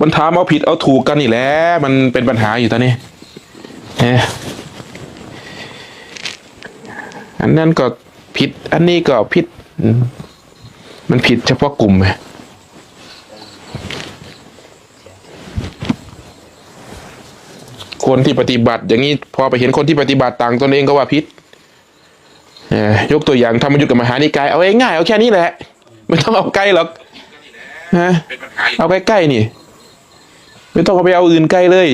มันถามเอาผิดเอาถูกกันนี่แหละมันเป็นปัญหาอยู่ตอนนี้อันนั้นก็ผิดอันนี้ก็ผิดมันผิดเฉพาะกลุ่มไงคนที่ปฏิบัติอย่างนี้พอไปเห็นคนที่ปฏิบัติต่างตนเองก็ว่าผิดยกตัวอย่างธรรมยุทธกับมหานิกายเอาง่ายๆเอาแค่นี้แหละไม่ต้องเอาไกลหรอกเอาใกล้ๆนี่ไม่ต้องเอาไปเอาอื่นไกลเลย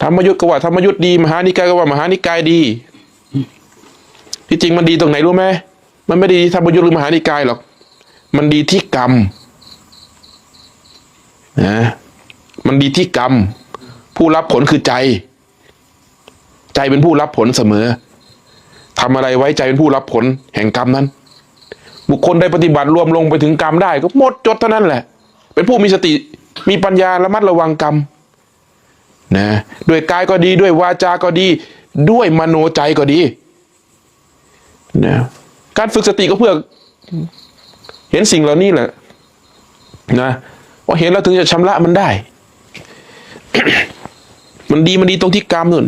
ธรรมยุทธก็ว่าธรรมยุทธดีมหานิกายก็ว่ามหานิกายดีที่จริงมันดีตรงไหนรู้ไหมมันไม่ดีธรรมยุทธหรือมหานิกายหรอกมันดีที่กรรมมันดีที่กรรมผู้รับผลคือใจเป็นผู้รับผลเสมอทำอะไรไว้ใจเป็นผู้รับผลแห่งกรรมนั้นบุคคลได้ปฏิบัติรวมลงไปถึงกรรมได้ก็หมดจดเท่านั้นแหละเป็นผู้มีสติมีปัญญาระมัดระวังกรรมด้วยกายก็ดีด้วยวาจาก็ดีด้วยมโนใจก็ดีการฝึกสติก็เพื่อเห็นสิ่งเหล่านี้แหละพอเห็นแล้วถึงจะชำระมันได้ มันดีตรงที่กรรมนู่น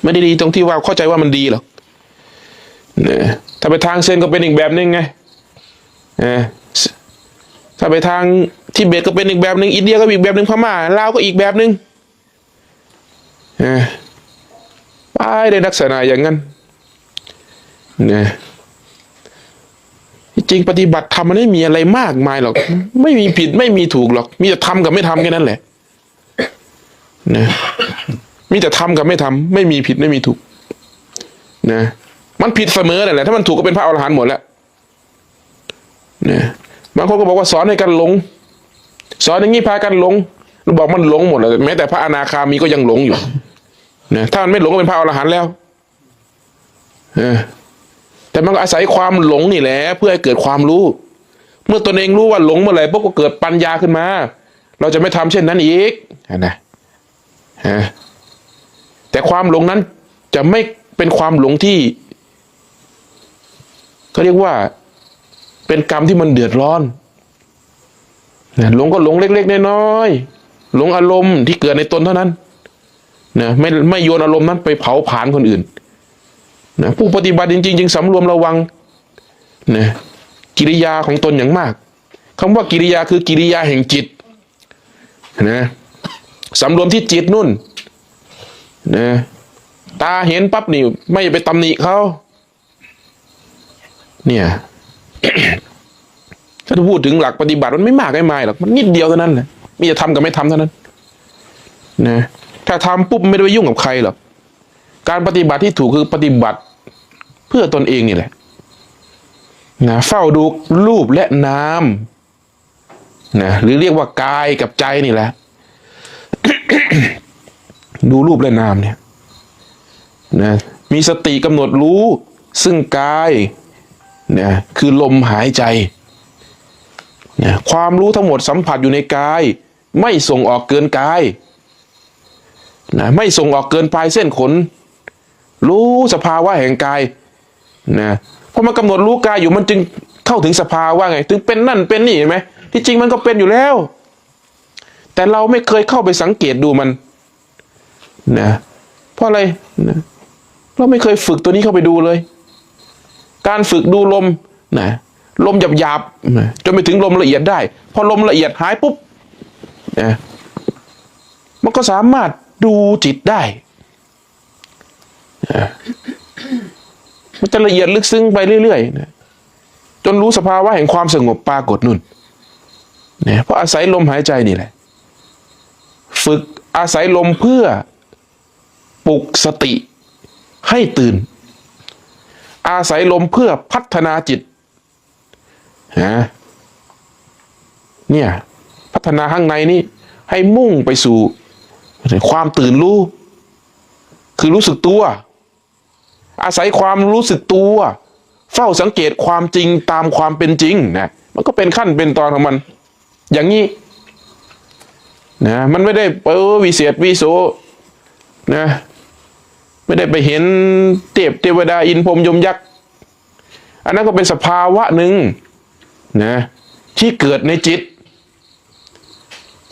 ไม่ได้ดีตรงที่ว่าเข้าใจว่ามันดีหรอกถ้าไปทางเซนก็เป็นอีกแบบนึงไงถ้าไปทางทิเบตก็เป็นอีกแบบนึงอินเดียก็อีกแบบนึงพม่าลาวก็อีกแบบนึงไปในลักษณะอย่างนั้นจริงปฏิบัติธรรมมันไม่มีอะไรมากมายหรอกไม่มีผิดไม่มีถูกหรอกมีแต่ทำกับไม่ทำแค่นั้นแหละมีแต่ทำกับไม่ทำไม่มีผิดไม่มีถูกมันผิดเสมอแหละถ้ามันถูกก็เป็นพระอรหันต์หมดแล้วบางคนก็บอกว่าสอนให้กันหลงสอนอย่างนี้พากันหลงเราบอกมันหลงหมดเลยแม้แต่พระอนาคามีก็ยังหลงอยู่ถ้ามันไม่หลงก็เป็นพระอรหันต์แล้วแต่มันก็อาศัยความหลงนี่แหละเพื่อให้เกิดความรู้เมื่อตนเองรู้ว่าหลงเมื่อไหร่ปุ๊บก็เกิดปัญญาขึ้นมาเราจะไม่ทำเช่นนั้นอีกแต่ความหลงนั้นจะไม่เป็นความหลงที่เขาเรียกว่าเป็นกรรมที่มันเดือดร้อนหลงก็หลงเล็กๆน้อยๆหลงอารมณ์ที่เกิดในตนเท่านั้นไม่โยนอารมณ์นั้นไปเผาผลาญคนอื่นผู้ปฏิบัติจริงๆจึงสำรวมระวังกิริยาของตนอย่างมากคำว่ากิริยาคือกิริยาแห่งจิตสำรวมที่จิตนุ่นตาเห็นปั๊บนี่ไม่ไปตำหนิเขาเนี่ยถ้าพูดถึงหลักปฏิบัติมันไม่มากไม่มายหรอกมันนิดเดียวเท่านั้นแหละมีจะทำกับไม่ทำเท่านั้นถ้าทำปุ๊บไม่ได้ไปยุ่งกับใครหรอกการปฏิบัติที่ถูกคือปฏิบัติเพื่อตนเองนี่แหละเฝ้าดูรูปและนามหรือเรียกว่ากายกับใจนี่แหละ ดูรูปและนามเนี่ยมีสติกำหนดรู้ซึ่งกายคือลมหายใจความรู้ทั้งหมดสัมผัสอยู่ในกายไม่ส่งออกเกินกายไม่ส่งออกเกินปลายเส้นขนรู้สภาวะแห่งกายพอมันกำหนดรู้กายอยู่มันจึงเข้าถึงสภาวะไงถึงเป็นนั่นเป็นนี่เห็นไหมที่จริงมันก็เป็นอยู่แล้วแต่เราไม่เคยเข้าไปสังเกตดูมันเพราะอะไรเราไม่เคยฝึกตัวนี้เข้าไปดูเลยการฝึกดูลมลมหยาบๆจนไปถึงลมละเอียดได้พอลมละเอียดหายปุ๊บมันก็สามารถดูจิตได้มันจะละเอียดลึกซึ้งไปเรื่อยๆจนรู้สภาวะแห่งความสงบปรากฏนู่นเพราะอาศัยลมหายใจนี่แหละฝึกอาศัยลมเพื่อปลุกสติให้ตื่นอาศัยลมเพื่อพัฒนาจิตเนี่ยพัฒนาข้างในนี้ให้มุ่งไปสู่ความตื่นรู้คือรู้สึกตัวอาศัยความรู้สึกตัวเฝ้าสังเกตความจริงตามความเป็นจริงมันก็เป็นขั้นเป็นตอนของมันอย่างนี้มันไม่ได้วิเศษวิโสไม่ได้ไปเห็นเทวดาอินพรหมยมยักษ์อันนั้นก็เป็นสภาวะหนึ่งที่เกิดในจิต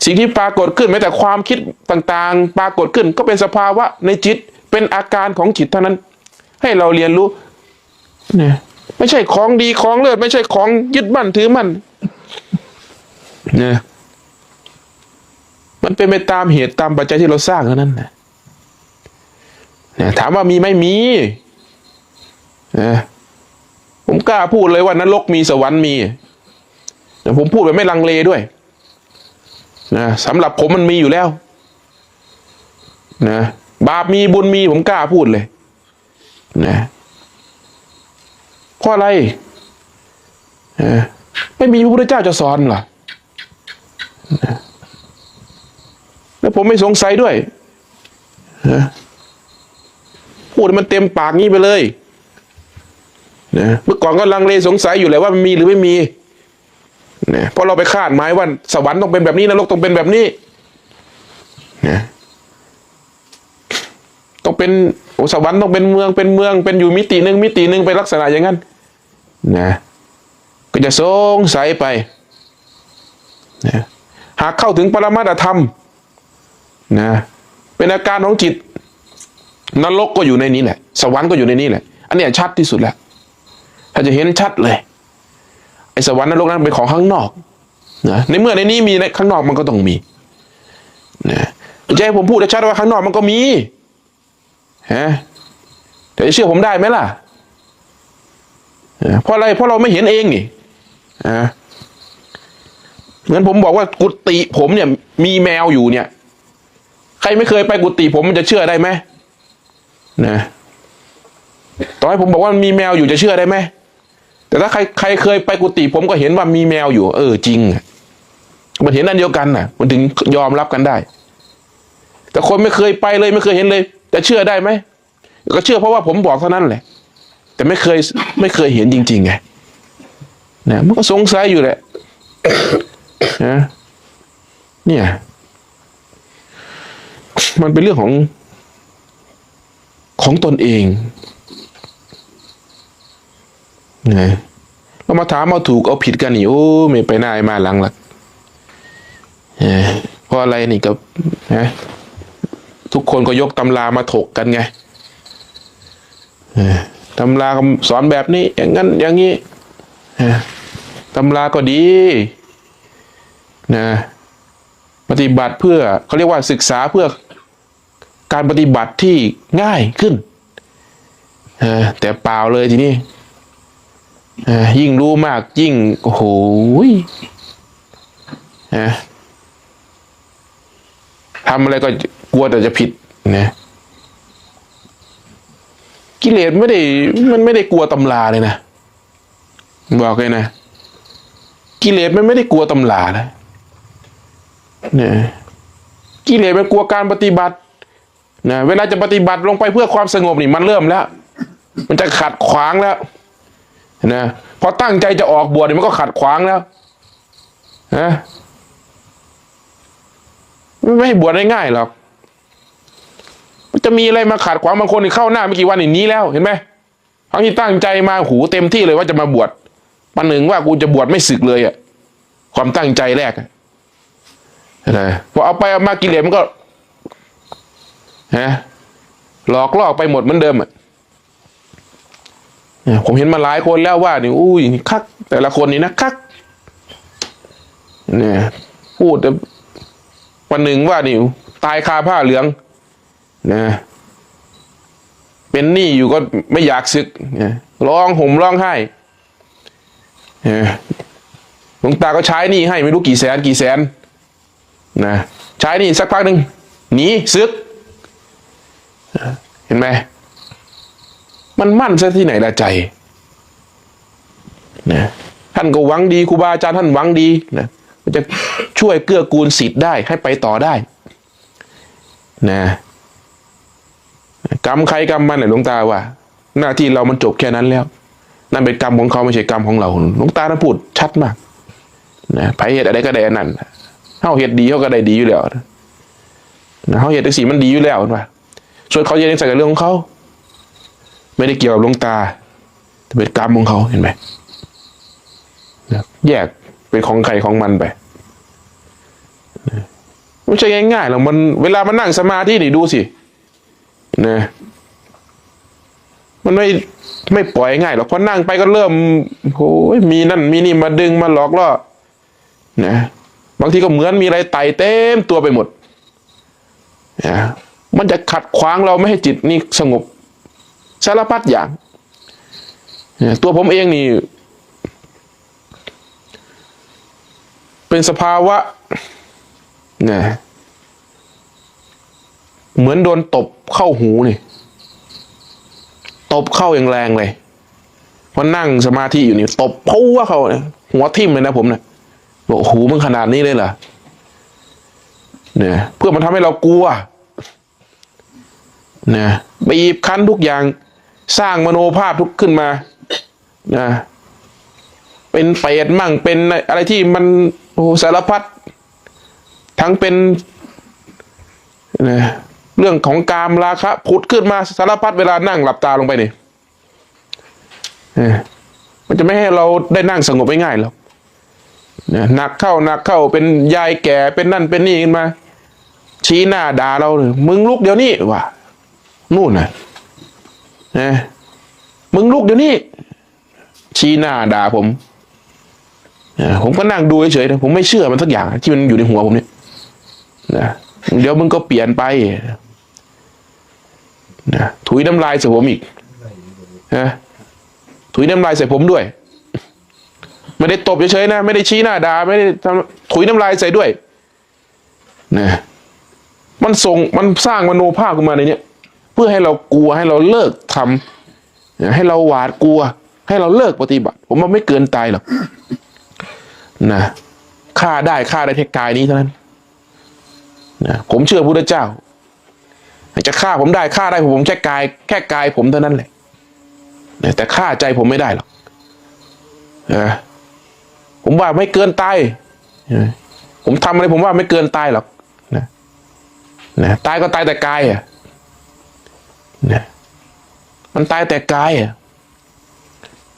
สิ่งที่ปรากฏขึ้นแม้แต่ความคิดต่างๆปรากฏขึ้นก็เป็นสภาวะในจิตเป็นอาการของจิตเท่านั้นให้เราเรียนรู้เนี่ยไม่ใช่ของดีของเลิศไม่ใช่ของยึดมั่นถือมั่นเนี่ยมันเป็นไปตามเหตุตามปัจจัยที่เราสร้างเท่านั้นนะถามว่ามีไหมมีผมกล้าพูดเลยว่านรกมีสวรรค์มีผมพูดแบบไม่ลังเลด้วยนะสำหรับผมมันมีอยู่แล้วนะบาปมีบุญมีผมกล้าพูดเลยนะเพราะอะไรไม่มีพระพุทธเจ้าจะสอนเหรอแล้วผมไม่สงสัยด้วยพูดมันเต็มปากงี้ไปเลยนะเมื่อก่อนก็ลังเลสงสัยอยู่เลยว่ามันมีหรือไม่มีนะเพราะเราไปคาดหมายว่าสวรรค์ต้องเป็นแบบนี้นรกต้องเป็นแบบนี้นะต้องเป็นสวรรค์ต้องเป็นเมืองเป็นอยู่มิติหนึ่งเป็นลักษณะอย่างนั้นนะก็จะสงสัยไปนะหากเข้าถึงปรมัตถธรรมนะเป็นอาการของจิตนรกก็อยู่ในนี้แหละสวรรค์ก็อยู่ในนี้แหละอันนี้ชัดที่สุดแล้วถ้าจะเห็นชัดเลยไอ้สวรรค์นรกนั้นเป็นของข้างนอกนะในเมื่อในนี้มีในข้างนอกมันก็ต้องมีนะจะให้ผมพูดชัดว่าข้างนอกมันก็มีฮะแต่จะเชื่อผมได้ไหมล่ะเพราะอะไรเพราะเราไม่เห็นเองนี่งั้นผมบอกว่ากุฏิผมเนี่ยมีแมวอยู่เนี่ยใครไม่เคยไปกุฏิผมมันจะเชื่อได้ไหมนะต่อให้ผมบอกว่ามันมีแมวอยู่จะเชื่อได้ไหมแต่ถ้าใครเคยไปกุฏิผมก็เห็นว่ามีแมวอยู่จริงมันเห็นอันเดียวกันน่ะมันถึงยอมรับกันได้แต่คนไม่เคยไปเลยไม่เคยเห็นเลยจะเชื่อได้ไหมก็เชื่อเพราะว่าผมบอกเท่านั้นแหละแต่ไม่เคยเห็นจริงๆไงนะมันก็สงสัยอยู่แหละนะเนี่ยมันเป็นเรื่องของตนเองนะเรามาถามเอาถูกเอาผิดกันนี่โอ้ไม่ไปหน้ามาหลังหลักเพราะอะไรนี่ก็นะทุกคนก็ยกตำรามาถกกันไงตำราสอนแบบนี้อย่างนั้นอย่างนี้ตำราก็ดีนะปฏิบัติเพื่อเขาเรียกว่าศึกษาเพื่อการปฏิบัติที่ง่ายขึ้นแต่เปล่าเลยทีนี้ยิ่งรู้มากยิ่งโอ้โหทำอะไรก็กลัวแต่จะผิดนะกิเลสมันไม่ได้กลัวตำราเลยนะบอกเลยนะกิเลสมันไม่ได้กลัวตำรานะเนี่ยกิเลสมันกลัวการปฏิบัตินะเวลาจะปฏิบัติลงไปเพื่อความสงบนี่มันเริ่มแล้วมันจะขัดขวางแล้วนะพอตั้งใจจะออกบวชนี่มันก็ขัดขวางแล้วนะไม่ให้บวชได้ง่ายหรอกมันจะมีอะไรมาขัดขวางบางคนเข้าหน้าไม่กี่วันอย่างนี้แล้วเห็นไหมทั้งที่ตั้งใจมาหูเต็มที่เลยว่าจะมาบวชปันหนึ่งว่ากูจะบวชไม่สึกเลยอ่ะความตั้งใจแรกนะพอเอาไปเอามากิเลสมันก็หลอกล่อไปหมดเหมือนเดิมอ่ะผมเห็นมาหลายคนแล้วว่านี่อุ้ยคักแต่ละคนนี่นะคักเนี่ยพูดแต่วันหนึ่งว่านี่ตายคาผ้าเหลืองนะเป็นหนี้อยู่ก็ไม่อยากสึกร้องห่มร้องไห้หลวงตาก็ใช้หนี้ให้ไม่รู้กี่แสนนะใช้หนี้สักพักหนึ่งหนีสึกเห็นไหมมันมั่นซะที่ไหนละใจนะท่านก็หวังดีครูบาอาจารย์ท่านหวังดีนะมันจะช่วยเกื้อกูลศิษย์ได้ให้ไปต่อได้นะกรรมใครกรรมมันแหละหลวงตาว่าหน้าที่เรามันจบแค่นั้นแล้วนั่นเป็นกรรมของเขาไม่ใช่กรรมของเราหลวงตาท่านพูดชัดมากนะไผเหตุอะไรก็ได้นั่นเฮาเหตุดีเขาก็ได้ดีอยู่แล้วนะเฮาเหตุสิ่งมันดีอยู่แล้วว่าส่วนเขาจะยังใส่กับเรื่องของเขาไม่ได้เกี่ยวกับหลวงตาแต่เป็นกรรมของเขาเห็นไหมแยกเป็นของใครของมันไป ไม่ใช่ง่ายๆหรอกมันเวลามันนั่งสมาธินี่ดูสินะมันไม่ปล่อยง่ายหรอกพอนั่งไปก็เริ่มโอ้ยมีนั่นมีนี่มาดึงมาหลอกล่อนะบางทีก็เหมือนมีอะไรไต่เต็มตัวไปหมดนะมันจะขัดขวางเราไม่ให้จิตนี่สงบสารพัดอย่างนะตัวผมเองนี่เป็นสภาวะนะเหมือนโดนตบเข้าหูนี่ตบเข้าอย่างแรงเลยพอนั่งสมาธิอยู่นี่ตบพัวเขาเนี่ยหัวทิ่มเลยนะผมเนี่ยบอกโอ้โหมึงขนาดนี้เลยเหรอเนี่ยเพื่อมันทำให้เรากลัวเนี่ยบีบคั้นทุกอย่างสร้างมโนภาพทุกขึ้นมานะเป็นเปรตมั่งเป็นอะไรที่มันโอ้สารพัดทั้งเป็นนะเรื่องของกามราคะผุดขึ้นมาสารพัดเวลานั่งหลับตาลงไปนี่มันจะไม่ให้เราได้นั่งสงบง่ายๆหรอกหนักเข้าเป็นยายแก่เป็นนั่นเป็นนี่ขึ้นมาชี้หน้าด่าเราเลยมึงลุกเดี๋ยวนี้ว่ะนู่นนะมึงลุกเดี๋ยวนี้ชี้หน้าด่าผมก็นั่งดูเฉยๆผมไม่เชื่อมันสักอย่างที่มันอยู่ในหัวผมเนี่ยนะเดี๋ยวมึงก็เปลี่ยนไปนะถุยน้ำลายใส่ผมอีกนะถุยน้ำลายใส่ผมด้วยไม่ได้ตบเฉยๆนะไม่ได้ชี้หน้าด่าไม่ได้ทำถุยน้ำลายใส่ด้วยนะมันสร้างมโนภาพขึ้นมาในนี้เพื่อให้เรากลัวให้เราเลิกทำให้เราหวาดกลัวให้เราเลิกปฏิบัติผมว่าไม่เกินตายหรอกนะฆ่าได้แค่กายนี้เท่านั้นนะผมเชื่อพระพุทธเจ้าจะฆ่าผมได้ผมแค่กายผมเท่านั้นแหละนะแต่ฆ่าใจผมไม่ได้หรอกนะผมว่าไม่เกินตายผมทำอะไรผมว่าไม่เกินตายหรอกนะตายก็ตายแต่กายนะมันตายแต่กาย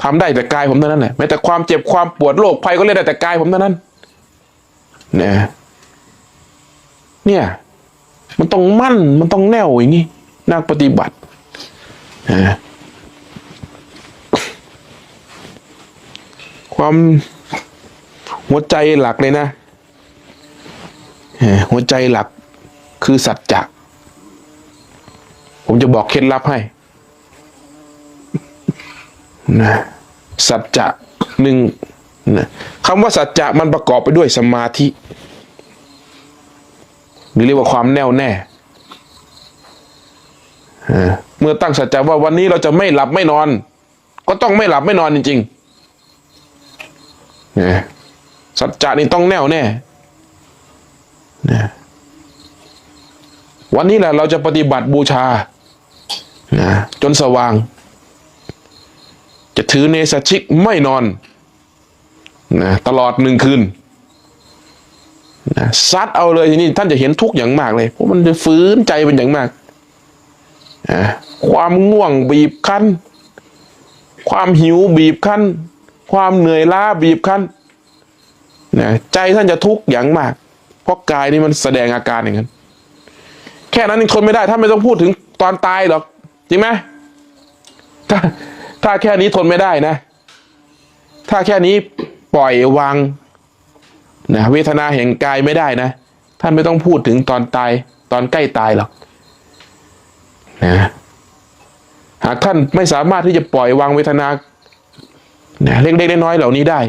ทำได้แต่กายผมเท่านั้นแหละแม้แต่ความเจ็บความปวดโรคภัยก็เล่นได้แต่กายผมเท่านั้นเนี่ยมันต้องมั่นมันต้องแน่วอย่างนี้นักปฏิบัติความหัวใจหลักเลยนะหัวใจหลักคือสัจจะผมจะบอกเคล็ดลับให้นะสัจจะหนึ่งนะคำว่าสัจจะมันประกอบไปด้วยสมาธิหรือเรียกว่าความแน่วแน่เมื่อตั้งสัจจะว่าวันนี้เราจะไม่หลับไม่นอนก็ต้องไม่หลับไม่นอนจริงๆสัจจะนี่ต้องแน่วแน่วันนี้แหละเราจะปฏิบัติบูชาจนสว่างจะถือเนสชิกไม่นอนตลอด1 คืนซัดเอาเลยทีนี้ท่านจะเห็นทุกข์อย่างมากเลยเพราะมันจะฝืนใจเป็นอย่างมากความง่วงบีบคั้นความหิวบีบคั้นความเหนื่อยล้าบีบคั้นใจท่านจะทุกข์อย่างมากเพราะกายนี่มันแสดงอาการอย่างนั้นแค่นั้นยังทนไม่ได้ท่านไม่ต้องพูดถึงตอนตายหรอกจริงไหมถ้าแค่นี้ทนไม่ได้นะถ้าแค่นี้ปล่อยวางเวทนาแห่งกายไม่ได้นะท่านไม่ต้องพูดถึงตอนตายตอนใกล้ตายหรอกหากท่านไม่สามารถที่จะปล่อยวางเวทนาเล็กๆน้อยๆเหล่านี้ได้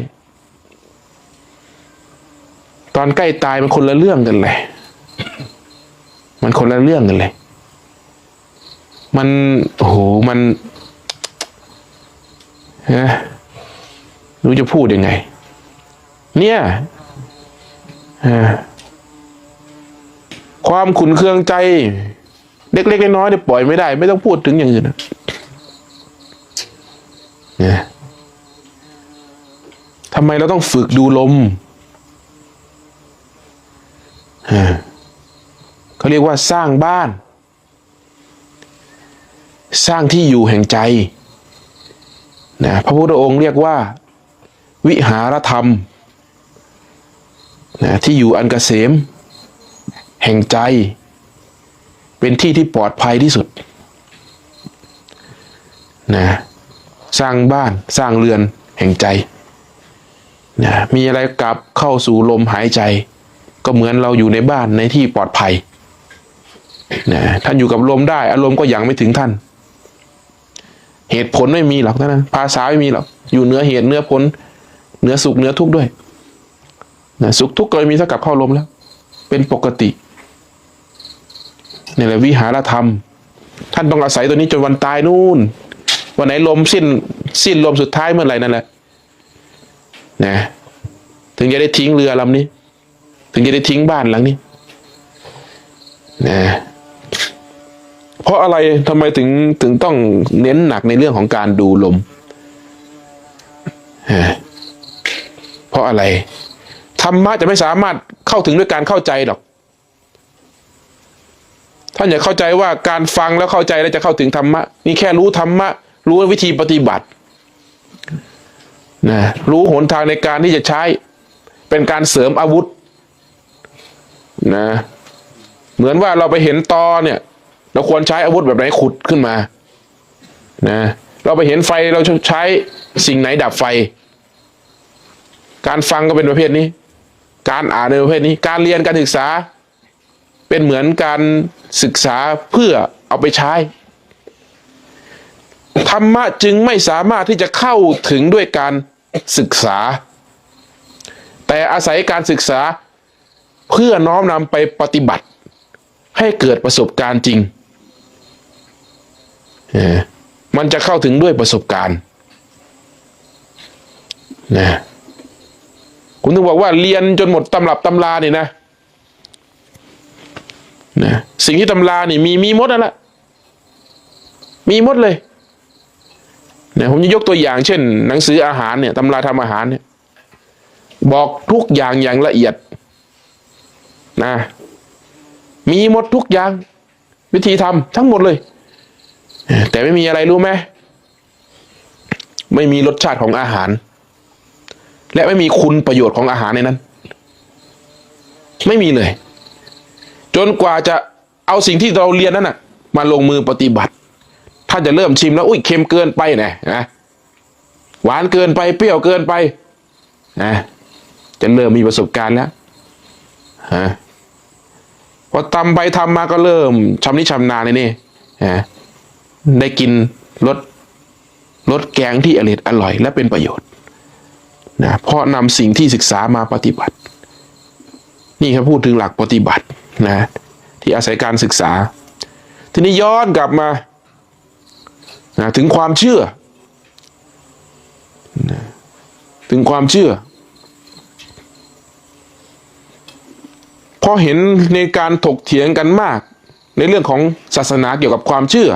ตอนใกล้ตายมันคนละเรื่องกันเลยมันคนละเรื่องกันเลยมันโอ้โหมันรู้จะพูดยังไงเนี่ยความขุ่นเคืองใจเล็กๆน้อยๆเนี่ยปล่อยไม่ได้ไม่ต้องพูดถึงอย่างอื่นนะทำไมเราต้องฝึกดูลมเขาเรียกว่าสร้างบ้านสร้างที่อยู่แห่งใจพระพุทธองค์เรียกว่าวิหารธรรมที่อยู่อันเกษม แห่งใจเป็นที่ที่ปลอดภัยที่สุดนะสร้างบ้านสร้างเรือนแห่งใจนะมีอะไรกลับเข้าสู่ลมหายใจก็เหมือนเราอยู่ในบ้านในที่ปลอดภัยนะท่านอยู่กับลมได้อารมณ์ก็ยังไม่ถึงท่านเหตุผลไม่มีหรอกท่านภาษาไม่มีหรอกอยู่เหนือเหตุเหนือผลเหนือสุขเหนือทุกข์ด้วยนะสุขทุกข์ก็มีเท่ากับเข้าลมแล้วเป็นปกตินี่แหละวิหารธรรมท่านต้องอาศัยตัวนี้จนวันตายนู่นวันไหนลมสิ้นลมสุดท้ายเมื่อไหร่นั่นแหละนะถึงจะได้ทิ้งเรือลำนี้ถึงจะได้ทิ้งบ้านหลังนี้นะเพราะอะไรทำไมถึงต้องเน้นหนักในเรื่องของการดูลมเพราะอะไรธรรมะจะไม่สามารถเข้าถึงด้วยการเข้าใจหรอกท่านอย่าเข้าใจว่าการฟังแล้วเข้าใจแล้วจะเข้าถึงธรรมะนี่แค่รู้ธรรมะรู้วิธีปฏิบัตินะรู้หนทางในการที่จะใช้เป็นการเสริมอาวุธนะเหมือนว่าเราไปเห็นตอเนี่ยเราควรใช้อาวุธแบบไหนขุดขึ้นมานะเราไปเห็นไฟเราใช้สิ่งไหนดับไฟการฟังก็เป็นประเภทนี้การอ่านในประเภทนี้การเรียนการศึกษาเป็นเหมือนการศึกษาเพื่อเอาไปใช้ธรรมะจึงไม่สามารถที่จะเข้าถึงด้วยการศึกษาแต่อาศัยการศึกษาเพื่อน้อมนำไปปฏิบัติให้เกิดประสบการณ์จริงมันจะเข้าถึงด้วยประสบการณ์นะคุณต้องบอกว่าเรียนจนหมดตำรับตำรานี่นะสิ่งที่ตำรานี่มีหมดนั่นแหละมีหมดเลยเนี่ยผมจะยกตัวอย่างเช่นหนังสืออาหารเนี่ยตำราทำอาหารเนี่ยบอกทุกอย่างอย่างละเอียดนะมีหมดทุกอย่างวิธีทำทั้งหมดเลยแต่ไม่มีอะไรรู้ไหมไม่มีรสชาติของอาหารและไม่มีคุณประโยชน์ของอาหารในนั้นไม่มีเลยจนกว่าจะเอาสิ่งที่เราเรียนนั้นน่ะมาลงมือปฏิบัติถ้าจะเริ่มชิมแล้วอุ้ยเค็มเกินไปนะหวานเกินไปเปรี้ยวเกินไปนะจะเริ่มมีประสบการณ์แล้วพอทำไปทำมาก็เริ่มชำนิชำนาญเลยนี่ได้กินรสแกงที่อร่อยและเป็นประโยชน์นะเพราะนำสิ่งที่ศึกษามาปฏิบัตินี่ครับพูดถึงหลักปฏิบัตินะที่อาศัยการศึกษาทีนี้ย้อนกลับมานะถึงความเชื่อนะถึงความเชื่อพอเห็นในการถกเถียงกันมากในเรื่องของศาสนาเกี่ยวกับความเชื่อ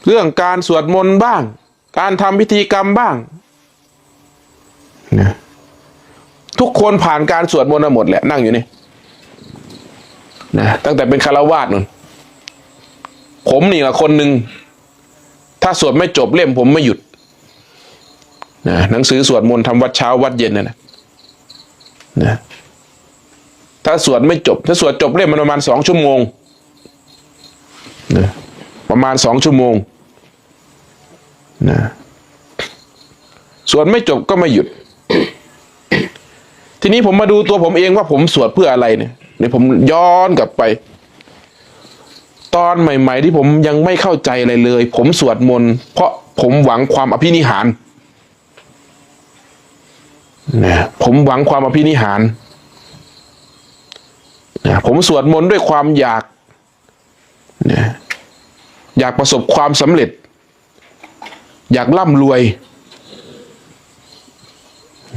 เรื่องการสวดมนต์บ้างการทำพิธีกรรมบ้างนะทุกคนผ่านการสวดมนต์มาหมดแหละนั่งอยู่นี่นะตั้งแต่เป็นฆราวาสนู่นผมนี่แหละคนหนึ่งถ้าสวดไม่จบเล่มผมไม่หยุดนะหนังสือสวดมนต์ทำวัดเช้าวัดเย็นนะถ้าสวดไม่จบถ้าสวดจบเล่มมันประมาณ2 ชั่วโมงนะประมาณ2 ชั่วโมงนะสวดไม่จบก็ไม่หยุดทีนี้ผมมาดูตัวผมเองว่าผมสวดเพื่ออะไรเนี่ยผมย้อนกลับไปตอนใหม่ๆที่ผมยังไม่เข้าใจอะไรเลยผมสวดมนต์เพราะผมหวังความอภินิหารนะผมหวังความอภินิหารนะผมสวดมนต์ด้วยความอยากนะอยากประสบความสำเร็จอยากร่ำรวย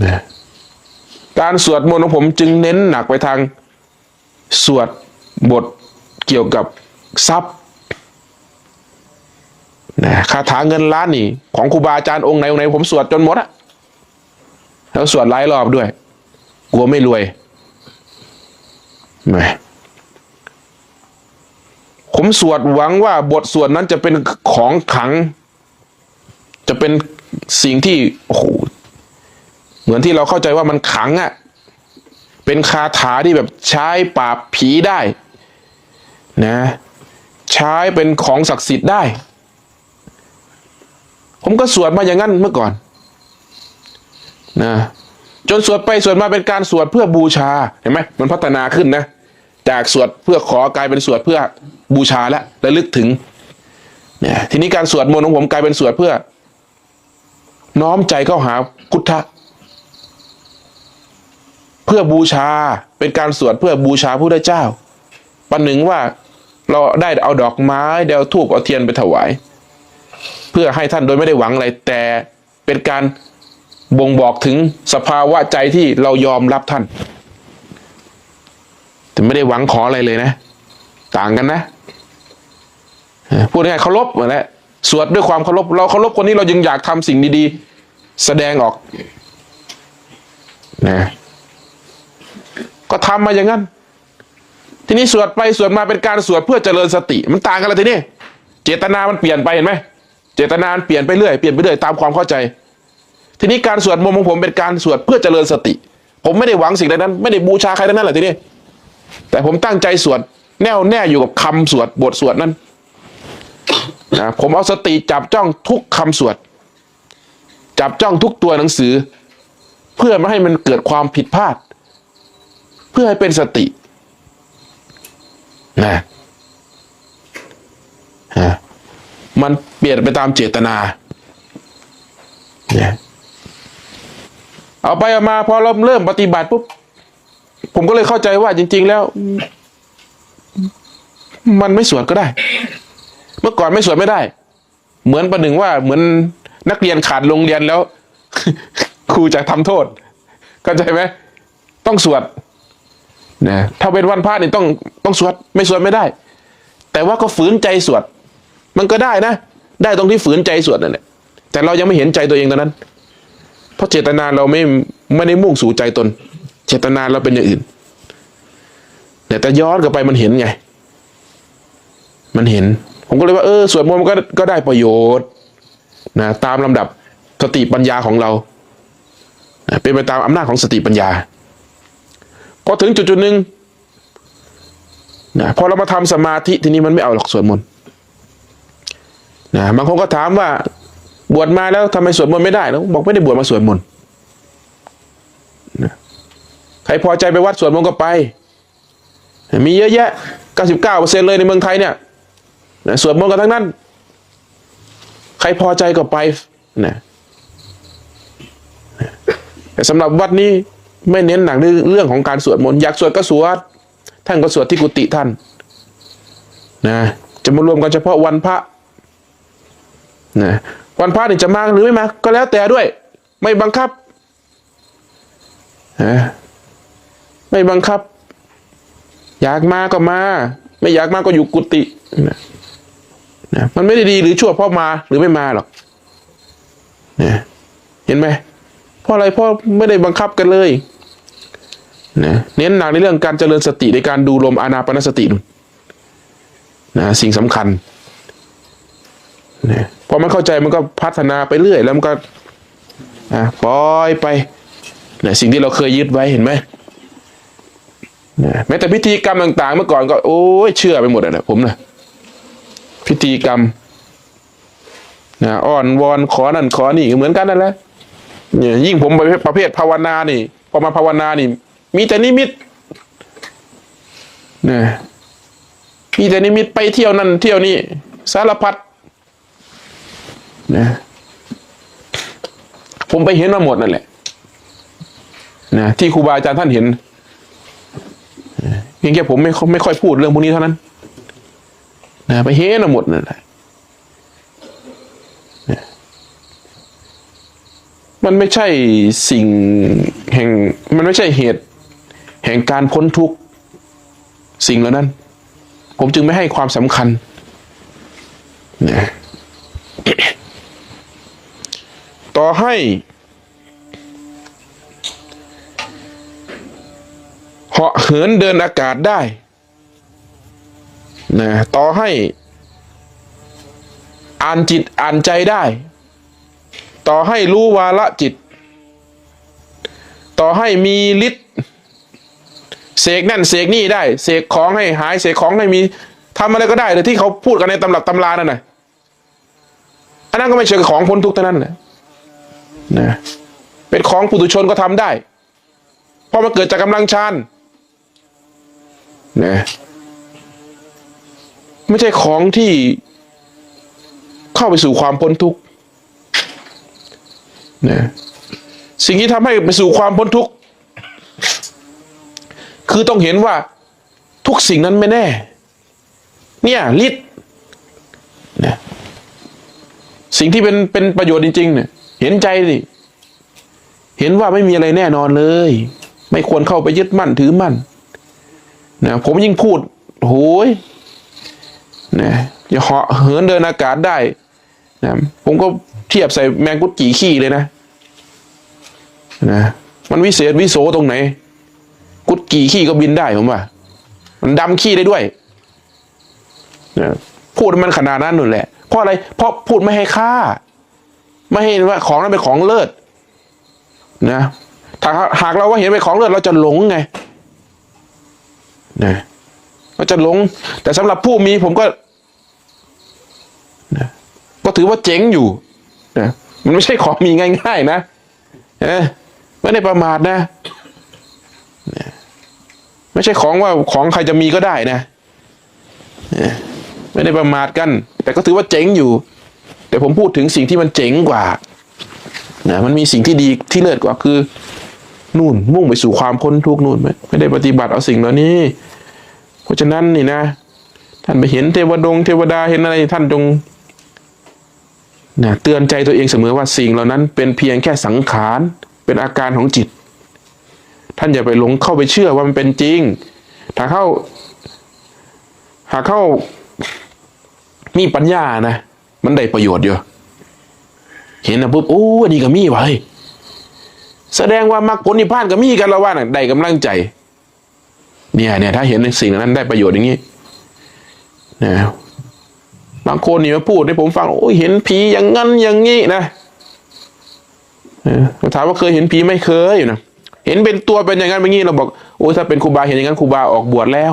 นะการสวดมนต์ของผมจึงเน้นหนักไปทางสวดบทเกี่ยวกับทรัพย์นะคาถาเงินล้านนี่ของครูบาอาจารย์องค์ไหนผมสวดจนหมดอะแล้วสวดหลายรอบด้วยกลัวไม่รวยไม่ผมสวดหวังว่าบทสวดนั้นจะเป็นของขลังจะเป็นสิ่งที่โอ้โหเหมือนที่เราเข้าใจว่ามันขลังอะ เป็นคาถาที่แบบใช้ปราบผีได้นะใช้เป็นของศักดิ์สิทธิ์ได้ผมก็สวดมาอย่างนั้นเมื่อก่อนนะจนสวดไปสวดมาเป็นการสวดเพื่อบูชาเห็นไหมมันพัฒนาขึ้นนะจากสวดเพื่อขอกลายเป็นสวดเพื่อบูชาและระลึกถึงเนี่ยทีนี้การสวดมนต์ของผมกลายเป็นสวดเพื่อน้อมใจเข้าหาพุทธะเพื่อบูชาเป็นการสวดเพื่อบูชาพระพุทธเจ้าประหนึ่งว่าเราได้เอาดอกไม้ได้เอาธูปเอาเทียนไปถวายเพื่อให้ท่านโดยไม่ได้หวังอะไรแต่เป็นการบ่งบอกถึงสภาวะใจที่เรายอมรับท่านแต่ไม่ได้หวังขออะไรเลยนะต่างกันนะพูดง่ายๆเคารพเหมือนแหละสวดด้วยความเคารพเราเคารพคนนี้เรายังอยากทำสิ่งดีๆแสดงออกนะก็ทำมาอย่างนั้นทีนี้สวดไปสวดมาเป็นการสวดเพื่อเจริญสติมันต่างกันเลยทีนี้เจตนามันเปลี่ยนไปเห็นไหมเจตนาเปลี่ยนไปเรื่อยเปลี่ยนไปเรื่อยตามความเข้าใจทีนี้การสวดมนต์ของผมเป็นการสวดเพื่อเจริญสติผมไม่ได้หวังสิ่งใดนั้นไม่ได้บูชาใครทั้งนั้นแหละทีนี้แต่ผมตั้งใจสวดแน่วแน่อยู่กับคำสวดบทสวดนั้นนะผมเอาสติจับจ้องทุกคำสวดจับจ้องทุกตัวหนังสือเพื่อไม่ให้มันเกิดความผิดพลาดเพื่อให้เป็นสตินะมันเปลี่ยนไปตามเจตนาเนี่ยเอาไปเอามาพอเราเริ่มปฏิบัติปุ๊บผมก็เลยเข้าใจว่าจริงๆแล้วมันไม่สวดก็ได้เมื่อก่อนไม่สวดไม่ได้เหมือนประหนึ่งว่าเหมือนนักเรียนขาดโรงเรียนแล้ว ครูจะทำโทษเข้าใจไหมต้องสวดนะถ้าเป็นวันพระนี่ต้องสวดไม่สวดไม่ได้แต่ว่าก็ฝืนใจสวดมันก็ได้นะได้ตรงที่ฝืนใจสวดนั่นแหละแต่เรายังไม่เห็นใจตัวเองตอนนั้นเพราะเจตนาเราไม่ได้มุ่งสู่ใจตนเจตนาเราเป็นอย่างอื่นแต่ย้อนกลับไปมันเห็นไงมันเห็นผมก็เลยว่าสวดมนต์มันก็ได้ประโยชน์นะตามลำดับสติปัญญาของเราเป็นไปตามอำนาจของสติปัญญาพอถึงจุดหนึ่งนะพอเรามาทำสมาธิทีนี้มันไม่เอาหรอกสวดมนต์นะบางคนก็ถามว่าบวชมาแล้วทำไมสวดมนต์ไม่ได้แล้วบอกไม่ได้บวชมาสวดมนต์นะใครพอใจไปวัดสวดมนต์ก็ไปมีเยอะแยะ 99% เลยในเมืองไทยเนี่ยนะสวดมนต์กันทั้งนั้นใครพอใจก็ไปนะแต่สำหรับวัดนี้ไม่เน้นหนักในเรื่องของการสวดมนต์อยากสวดก็สวดท่านก็สวดที่กุฏิท่านนะจะมารวมกันเฉพาะวันพระนะวันพระนี่จะมาหรือไม่มาก็แล้วแต่ด้วยไม่บังคับไม่บังคับอยากมาก็มาไม่อยากมาก็อยู่กุฏินะมันไม่ได้ดีหรือชั่วเพราะมาหรือไม่มาหรอกนะเห็นไหมเพราะอะไรเพราะไม่ได้บังคับกันเลยนะเน้นหนักในเรื่องการเจริญสติในการดูลมอานาปานสตินะสิ่งสำคัญนะพอมันเข้าใจมันก็พัฒนาไปเรื่อยแล้วมันก็ปล่อยไปนะสิ่งที่เราเคยยึดไว้เห็นไหมนะแม้แต่พิธีกรรมต่างๆเมื่อก่อนก็โอ้ยเชื่อไปหมดเลยผมนะพิธีกรรมนะอ้อนวอนขอนั่นขอนี่เหมือนกันนั่นแหละเนี่ยยิ่งผมประเภทภาวนานี่พอมาภาวนานี่มีแต่นิมิตนะมีแต่นิมิตไปเที่ยวนั่นเที่ยวนี่สารพัดนะผมไปเห็นมาหมดนั่นแหละนะที่ครูบาอาจารย์ท่านเห็นเพียงแค่ผมไม่ค่อยพูดเรื่องพวกนี้เท่านั้นนะไปเห็นมาหมดนั่นแหละมันไม่ใช่สิ่งมันไม่ใช่เหตุแห่งการพ้นทุกข์สิ่งเหล่านั้นผมจึงไม่ให้ความสำคัญนะต่อให้เหาะเหินเดินอากาศได้นะต่อให้อ่านจิตอ่านใจได้ต่อให้รู้วาระจิตต่อให้มีฤทธิ์ กนั่นเสกนี่ได้เสกของให้หายเสกของให้มีทำอะไรก็ได้เลยที่เขาพูดกันในตำรับตำรานั่นน่ะอันนั้นก็ไม่ใช่ของพ้นทุกข์เท่านั้นแหละนะเป็นของปุถุชนก็ทำได้เพราะมันเกิดจากกำลังฌานนะไม่ใช่ของที่เข้าไปสู่ความพ้นทุกข์นะสิ่งที่ทำให้ไปสู่ความพ้นทุกข์คือต้องเห็นว่าทุกสิ่งนั้นไม่แน่เนี่ยฤทธิ์นะสิ่งที่เป็นประโยชน์จริงๆเนี่ยเห็นใจดิเห็นว่าไม่มีอะไรแน่นอนเลยไม่ควรเข้าไปยึดมั่นถือมั่นนะผมยิ่งพูดโหยนะจะเหาะเหินเดินอากาศได้นะผมก็เทียบใส่แมงกุดกี่ขี้เลยนะมันวิเศษวิโสตรงไหนกุดกี่ขี้ก็บินได้ผมว่ามันดำขี้ได้ด้วยนะพูดมันขนาดนั้นนู่นแหละเพราะอะไรเพราะพูดไม่ให้ค่าไม่ให้ว่าของนั้นเป็นของเลิศนะถ้าหากเราว่าเห็นเป็นของเลิศเราจะหลงไงนะเราจะหลงแต่สำหรับผู้มีผมก็นะก็ถือว่าเจ๋งอยู่นะมันไม่ใช่ของมีง่ายๆนะไม่ได้ประมาทนะไม่ใช่ของว่าของใครจะมีก็ได้นะไม่ได้ประมาทกันแต่ก็ถือว่าเจ๋งอยู่แต่ผมพูดถึงสิ่งที่มันเจ๋งกว่านะมันมีสิ่งที่ดีที่เลิศกว่าคือนู่นมุ่งไปสู่ความพ้นทุกข์นู่นไม่ได้ปฏิบัติเอาสิ่งเหล่านี้เพราะฉะนั้นนี่นะท่านไปเห็นเทวดาเห็นอะไรท่านจงเตือนใจตัวเองเสมอว่าสิ่งเหล่านั้นเป็นเพียงแค่สังขารเป็นอาการของจิตท่านอย่าไปหลงเข้าไปเชื่อว่ามันเป็นจริงหากเข้ามีปัญญานะมันได้ประโยชน์อยู่เห็นนะปุ๊บโอ้อันนี้ก็มีไว้แสดงว่ามรรคผลนิพพานก็มีกันแล้วว่าได้กำลังใจเนี่ยถ้าเห็นสิ่งนั้นได้ประโยชน์อย่างนี้นะบางคนนี่มาพูดให้ผมฟังโอ้ยเห็นผีอย่างนั้นอย่างนี้นะถามว่าเคยเห็นผีไม่เคยอยู่นะเห็นเป็นตัวเป็นอย่างนั้นอย่างนี้เราบอกโอ้ถ้าเป็นครูบาเห็นอย่างนั้นครูบาออกบวชแล้ว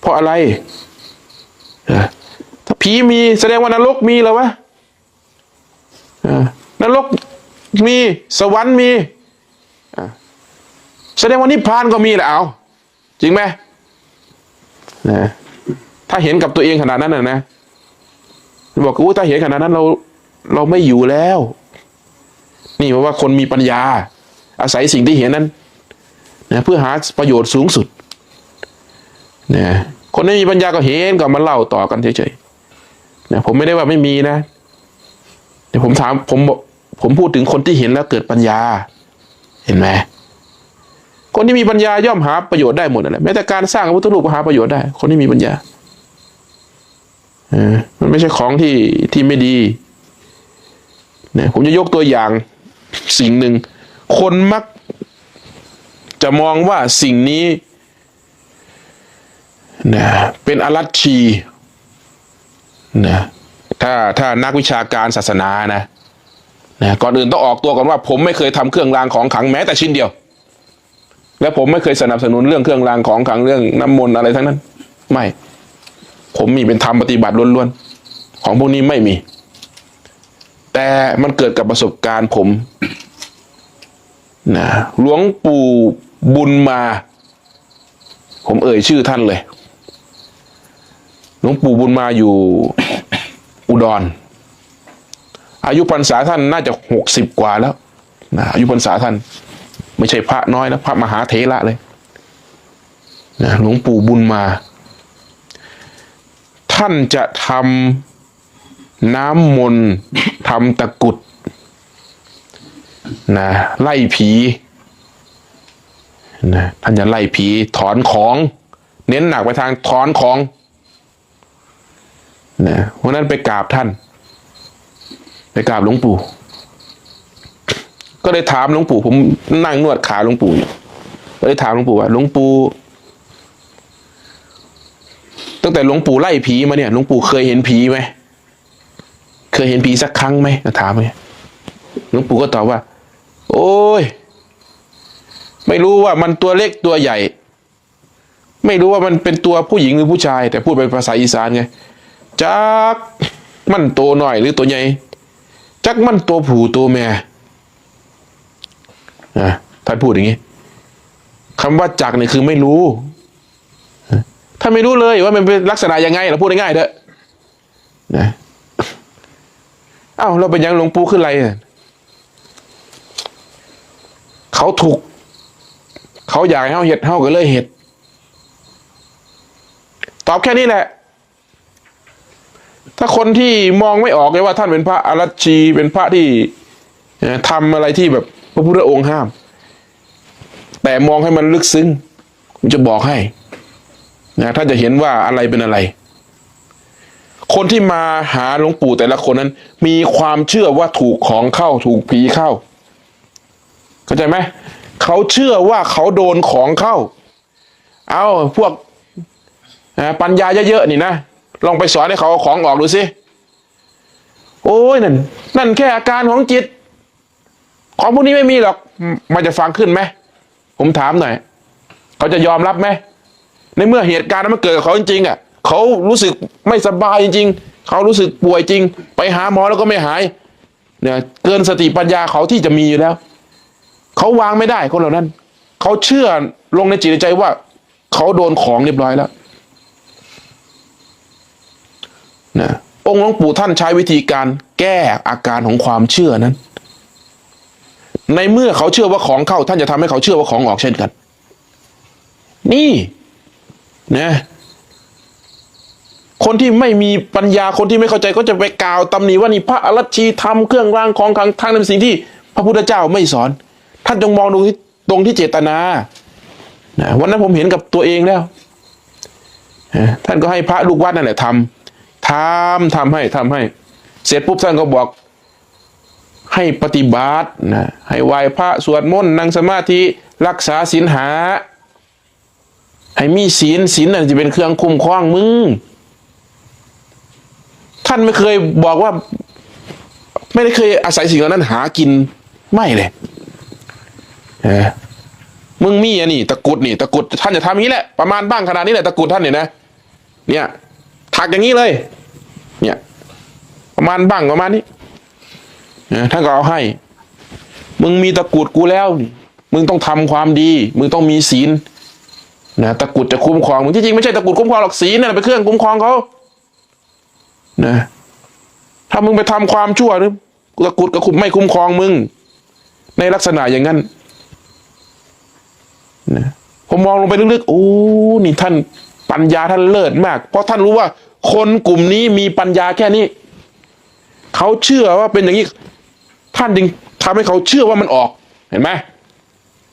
เพราะอะไรถ้าผีมีแสดงว่านรกมีแล้ววะนรกมีสวรรค์มีแสดงว่านิพพานก็มีแหละเอาจริงไหมถ้าเห็นกับตัวเองขนาดนั้นนะบอกว่าถ้าเห็นขนาดนั้นเราไม่อยู่แล้วนี่เพราะว่าคนมีปัญญาอาศัยสิ่งที่เห็นนั้นเพื่อหาประโยชน์สูงสุดคนไม่มีปัญญาก็เห็นก็มาเล่าต่อกันเฉยๆผมไม่ได้ว่าไม่มีนะแต่ผมถามผมพูดถึงคนที่เห็นแล้วเกิดปัญญาเห็นไหมคนที่มีปัญญาย่อมหาประโยชน์ได้หมดแหละแม้แต่การสร้างพระพุทธรูปก็หาประโยชน์ได้คนที่มีปัญญามันไม่ใช่ของที่ไม่ดีผมจะยกตัวอย่างสิ่งหนึ่งคนมักจะมองว่าสิ่งนี้เป็นอรัชชีถ้านักวิชาการศาสนานะก่อนอื่นต้องออกตัวก่อนว่าผมไม่เคยทำเครื่องรางของขลังแม้แต่ชิ้นเดียวและผมไม่เคยสนับสนุนเรื่องเครื่องรางของขลังเรื่องน้ำมนต์อะไรทั้งนั้นไม่ผมมีเป็นธรรมปฏิบัติล้วนๆของพวกนี้ไม่มีแต่มันเกิดกับประสบการณ์ผมหลวงปู่บุญมาผมเอ่ยชื่อท่านเลยหลวงปู่บุญมาอยู่อุดรอายุพรรษาท่านน่าจะ60 กว่าแล้วอายุพรรษาท่านไม่ใช่พระน้อยนะพระมหาเถระเลยหลวงปู่บุญมาท่านจะทำน้ำมนต์ทำตะกุดไล่ผีท่านจะไล่ผีถอนของเน้นหนักไปทางถอนของเพราะนั้นไปกราบท่านไปกราบหลวงปู่ก็เลยถามหลวงปู่ผมนั่งนวดขาหลวงปู่อยู่ก็เลยถามหลวงปู่ว่าหลวงปู่ตั้งแต่หลวงปู่ไล่ผีมาเนี่ยหลวงปู่เคยเห็นผีไหมเคยเห็นผีสักครั้งไหมถามไปหลวงปู่ก็ตอบว่าโอ้ย ไม่รู้ว่ามันตัวเล็กตัวใหญ่ไม่รู้ว่ามันเป็นตัวผู้หญิงหรือผู้ชายแต่พูดเป็นภาษาอีสานไงจักมันตัวหน่อยหรือตัวใหญ่จักมันตัวผู้ตัวแม่ท่านพูดอย่างนี้คำว่าจักเนี่ยคือไม่รู้ถ้าไม่รู้เลยว่ามันเป็นลักษณะยังไงเราพูดง่ายๆเถอะนะเราเป็นยังหลวงปู่ขึ้นไรเขาถูกเขาอยากให้เห็ดเฮาก็เลยเห็ดตอบแค่นี้แหละถ้าคนที่มองไม่ออกเลยว่าท่านเป็นพระอรัชชีเป็นพระที่ทำอะไรที่แบบพระพุทธองค์ห้ามแต่มองให้มันลึกซึ้งผมจะบอกให้นะถ้าจะเห็นว่าอะไรเป็นอะไรคนที่มาหาหลวงปู่แต่ละคนนั้นมีความเชื่อว่าถูกของเข้าถูกผีเข้าเข้าใจไหมเขาเชื่อว่าเขาโดนของเข้าพวกปัญญาเยอะๆนี่นะลองไปสอนให้เขาเอาของออกดูสิโอ้ยนั่นแค่อาการของจิตของพวกนี้ไม่มีหรอกมันจะฟังขึ้นไหมผมถามหน่อยเขาจะยอมรับไหมในเมื่อเหตุการณ์นั้นมันเกิดกับเขาจริงๆเขารู้สึกไม่สบายจริงๆเขารู้สึกป่วยจริงไปหาหมอแล้วก็ไม่หายเนี่ยเกินสติปัญญาเขาที่จะมีอยู่แล้วเขาวางไม่ได้คนเหล่านั้นเขาเชื่อลงในจิตใจว่าเขาโดนของเรียบร้อยแล้วนะองค์หลวงปู่ท่านใช้วิธีการแก้อาการของความเชื่อนั้นในเมื่อเขาเชื่อว่าของเข้าท่านจะทำให้เขาเชื่อว่าของออกเช่นกันนี่นะคนที่ไม่มีปัญญาคนที่ไม่เข้าใจก็จะไปกล่าวตำหนิว่านี่พระอรัชชีทำเครื่องรางของขลังทางนั้นสิ่งที่พระพุทธเจ้าไม่สอนท่านจงมองดูตรงที่เจตนานะวันนั้นผมเห็นกับตัวเองแล้วท่านก็ให้พระลูกวัดนั่นแหละทำให้เสร็จปุ๊บท่านก็บอกให้ปฏิบัตินะให้ไหว้พระสวดมนต์นั่งสมาธิรักษาศีลหาให้มีศีลนั่นจะเป็นเครื่องคุ้มครองมึงท่านไม่เคยบอกว่าไม่ได้เคยอาศัยสิ่งเหล่านั้นหากินไม่เลยมึงมีนี่ตะกุดท่านจะทำอย่างนี้แหละประมาณบ้างขนาดนี้แหละตะกุดท่านเนี่ยถักอย่างนี้เลยเนี่ยประมาณบ้างประมาณนี้ท่านก็เอาให้มึงมีตะกุดกูแล้วมึงต้องทำความดีมึงต้องมีศีลนะตะกุดจะคุ้มครองมึงที่จริงไม่ใช่ตะกุดคุ้มครองหรอกศีลนั่นเป็นเครื่องคุ้มครองเขานะถ้ามึงไปทำความชั่วหรือตะกุดก็ไม่คุ้มครองมึงในลักษณะอย่างนั้นนะผมมองลงไปลึกๆโอ้นี่ท่านปัญญาท่านเลิศมากเพราะท่านรู้ว่าคนกลุ่มนี้มีปัญญาแค่นี้เขาเชื่อว่าเป็นอย่างนี้ท่านจึงทำให้เขาเชื่อว่ามันออกเห็นไหม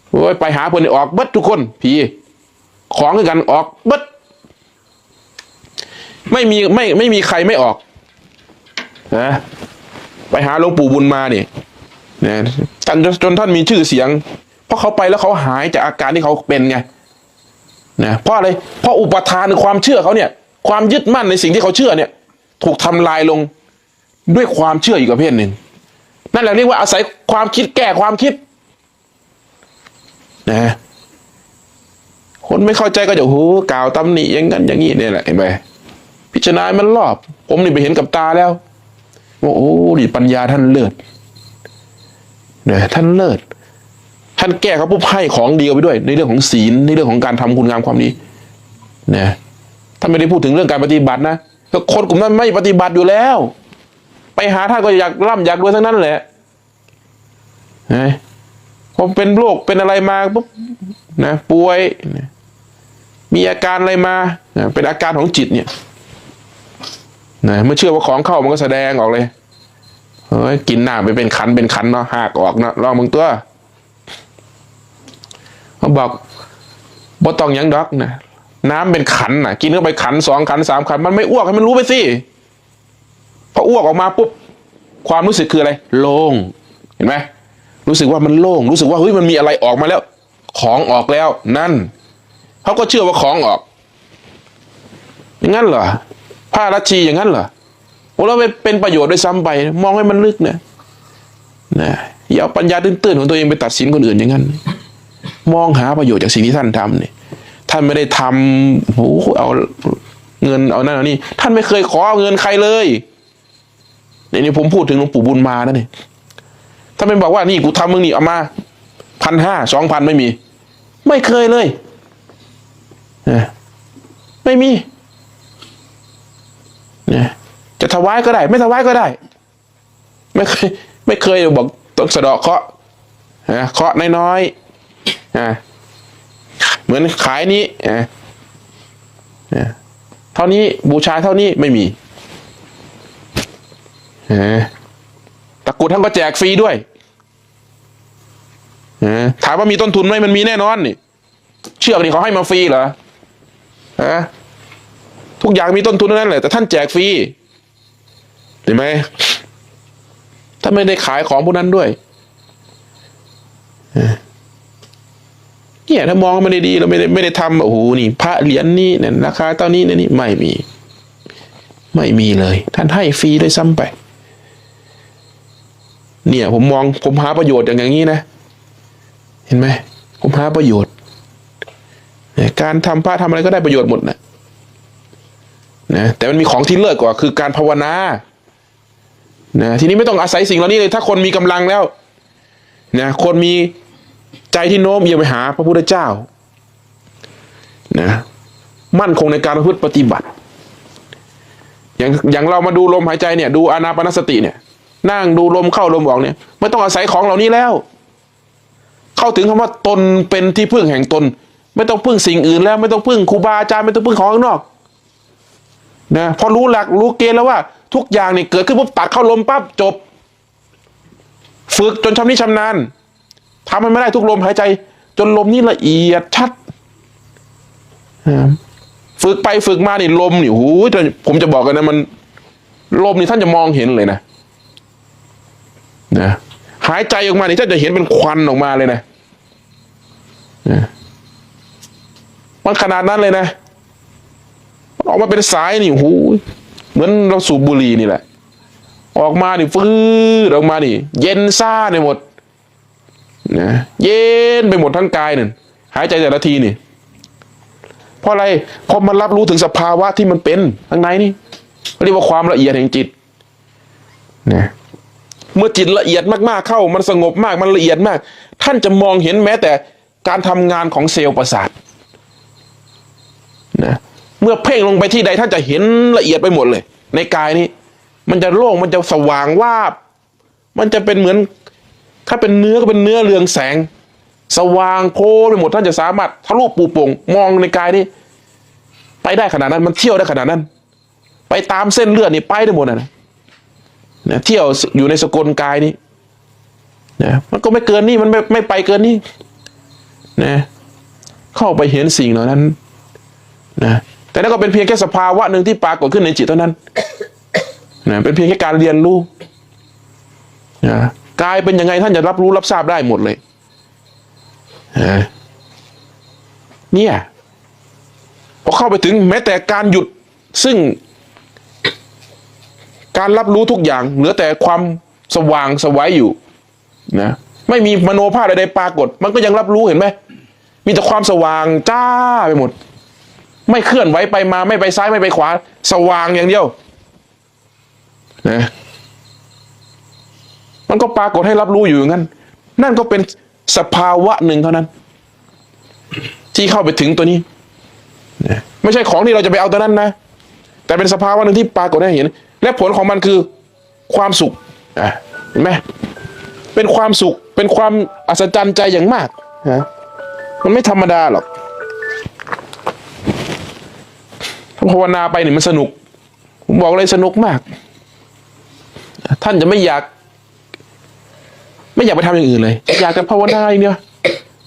โอ้ยไปหาคนออกเบิดทุกคนผีของด้วยกันออกเบิดไม่มีใครไม่ออกนะไปหาหลวงปู่บุญมาเนี่ยจนท่านมีชื่อเสียงเพราะเขาไปแล้วเขาหายจากอาการที่เขาเป็นไงนะเพราะอะไรเพราะอุปทานในความเชื่อเขาเนี่ยความยึดมั่นในสิ่งที่เขาเชื่อเนี่ยถูกทำลายลงด้วยความเชื่ออีกประเภทหนึ่งนั่นแหละเรียกว่าอาศัยความคิดแก้ความคิดนะคนไม่เข้าใจก็จะกล่าวตำหนิอย่างนั้นอย่างนี้เนี่ยแหละเห็นไหมพิจารณามันรอบผมนี่ไปเห็นกับตาแล้วว่าโอ้ดิปัญญาท่านเลิศเนี่ยท่านเลิศท่านแก้เขาปุ๊บให้ของดีไปด้วยในเรื่องของศีลในเรื่องของการทำคุณงามความดีเนี่ยท่านไม่ได้พูดถึงเรื่องการปฏิบัตินะก็คนกลุ่มนั้นไม่ปฏิบัติอยู่แล้วไปหาท่านก็อยากร่ำอยากรวยทั้งนั้นแหละผมเป็นโรคเป็นอะไรมาปุ๊บนะป่วยมีอาการอะไรมาเป็นอาการของจิตเนี่ยนะเมื่อเชื่อว่าของเข้ามันก็แสดงออกเลยกินหน้าไปเป็นขันเนาะหักออกเนาะลองมึงตัวเขาบอกบ่ต้องยังดอกนะน้ำเป็นขันกินเข้าไปขัน2 ขัน 3 ขันมันไม่อ้วกให้มันรู้ไปสิพออ้วกออกมาปุ๊บความรู้สึกคืออะไรโล่งเห็นไหมรู้สึกว่ามันโล่งรู้สึกว่าเฮ้ยมันมีอะไรออกมาแล้วของออกแล้วนั่นเขาก็เชื่อว่าของออกอย่างนั้นเหรอพระรัชชีอย่างนั้นเหรอโอ้เราไปเป็นประโยชน์ด้วยซ้ำไปมองให้มันลึกนะอย่าเอาปัญญาตื้นๆของตัวเองไปตัดสินคนอื่นอย่างนั้น มองหาประโยชน์จากสิ่งที่ท่านทำเนี่ยท่านไม่ได้ทำโอ้โหเอาเงินเอานั่นเอานี่ท่านไม่เคยขอเอาเงินใครเลยนี่ผมพูดถึงหลวงปู่บุญมานะเนี่ยถ้าเป็นบอกว่านี่กูทำมึงนี่เอามา1,500 2,000ไม่เคยเลยไม่มีเนี่ยจะถวายก็ได้ไม่ถวายก็ได้ไม่เคยบอกต้องสะเดาะเคราะห์เคราะห์น้อยๆเหมือนขายนี้เท่านี้บูชาเท่านี้ไม่มีตะกรุดท่านก็แจกฟรีด้วยถามว่ามีต้นทุนไหมมันมีแน่นอนนี่เชือกนี่เขาให้มาฟรีเหรอทุกอย่างมีต้นทุนนั่นแหละแต่ท่านแจกฟรีเห็นไหมท่านไม่ได้ขายของพวกนั้นด้วยเนี่ยถ้ามองมันดีๆเราไม่ได้ทำโอ้โหนี่พระเหรียญนี่เนี่ยราคาเท่านี้นี่ไม่มีเลยท่านให้ฟรีด้วยซ้ำไปเนี่ยผมหาประโยชน์อย่างนี้นะเห็นไหมผมหาประโยชน์การทำพระทำอะไรก็ได้ประโยชน์หมดนะแต่มันมีของที่เลิศกว่าคือการภาวนาทีนี้ไม่ต้องอาศัยสิ่งเหล่านี้เลยถ้าคนมีกำลังแล้วคนมีใจที่โน้มเอียงไปหาพระพุทธเจ้ามั่นคงในการประพฤติปฏิบัติอย่างเรามาดูลมหายใจเนี่ยดูอานาปานสติเนี่ยนั่งดูลมเข้าลมออกเนี่ยไม่ต้องอาศัยของเหล่านี้แล้วเข้าถึงคำว่าตนเป็นที่พึ่งแห่งตนไม่ต้องพึ่งสิ่งอื่นแล้วไม่ต้องพึ่งครูบาอาจารย์ไม่ต้องพึ่งของข้างนอกพอรู้หลักรู้เกณฑ์แล้วว่าทุกอย่างเนี่ยเกิดขึ้นปุ๊บตัดเข้าลมปั๊บจบฝึกจนชำนิชำนาญทำมันไม่ได้ทุกลมหายใจจนลมนี่ละเอียดชัดฝึกไปฝึกมานี่ลมนี่โอ้ยผมจะบอกกันนะมันลมนี่ท่านจะมองเห็นเลยนะหายใจออกมานี่ท่านจะเห็นเป็นควันออกมาเลยนะมันขนาดนั้นเลยนะออกมาเป็นสายนี่โอ้ยเหมือนเราสูบบุหรี่นี่แหละออกมานี่ฟื้นออกมานี่เย็นซ่าในหมดเย็นไปหมดทั้งกายนั่นหายใจแต่ละทีนี่เพราะอะไรพอมันรับรู้ถึงสภาวะที่มันเป็นข้างในนี่เรียกว่าความละเอียดแห่งจิตเมื่อจิตละเอียดมากๆเข้ามันสงบมากมันละเอียดมากท่านจะมองเห็นแม้แต่การทำงานของเซลล์ประสาทเมื่อเพ่งลงไปที่ใดท่านจะเห็นละเอียดไปหมดเลยในกายนี้มันจะโล่งมันจะสว่างวาบมันจะเป็นเหมือนถ้าเป็นเนื้อก็เป็นเนื้อเรืองแสงสว่างโพลไปหมดท่านจะสามารถทะลุปูโป่งมองในกายนี้ไปได้ขนาดนั้นมันเที่ยวได้ขนาดนั้นไปตามเส้นเลือดนี่ไปได้หมดนะเที่ยวอยู่ในสกลกายนี้มันก็ไม่เกินนี่มันไม่ไปเกินนี่เข้าไปเห็นสิ่งเหล่านั้นแต่นั่นก็เป็นเพียงแค่สภาวะหนึ่งที่ปรากฏขึ้นในจิตเท่านั้นเป็นเพียงแค่การเรียนรู้กายเป็นยังไงท่านจะรับรู้รับทราบได้หมดเลยเนี่ยพอเข้าไปถึงแม้แต่การหยุดซึ่งการรับรู้ทุกอย่างเหลือแต่ความสว่างสวัยอยู่ไม่มีมโนภาพใดๆปรากฏมันก็ยังรับรู้เห็นไหมมีแต่ความสว่างจ้าไปหมดไม่เคลื่อนไหวไปมาไม่ไปซ้ายไม่ไปขวาสว่างอย่างเดียวมันก็ปรากฏให้รับรู้อยู่อย่างนั้นนั่นก็เป็นสภาวะหนึ่งเท่านั้นที่เข้าไปถึงตัวนี้ไม่ใช่ของที่เราจะไปเอาตัวนั้นนะแต่เป็นสภาวะหนึ่งที่ปรากฏให้เห็นและผลของมันคือความสุขเห็นไหมเป็นความสุขเป็นความอัศจรรย์ใจอย่างมากมันไม่ธรรมดาหรอกภาวนาไปนี่มันสนุกผมบอกเลยสนุกมากท่านจะไม่อยากไปทำอย่างอื่นเลยอยากจะภาวนาอย่างเดียว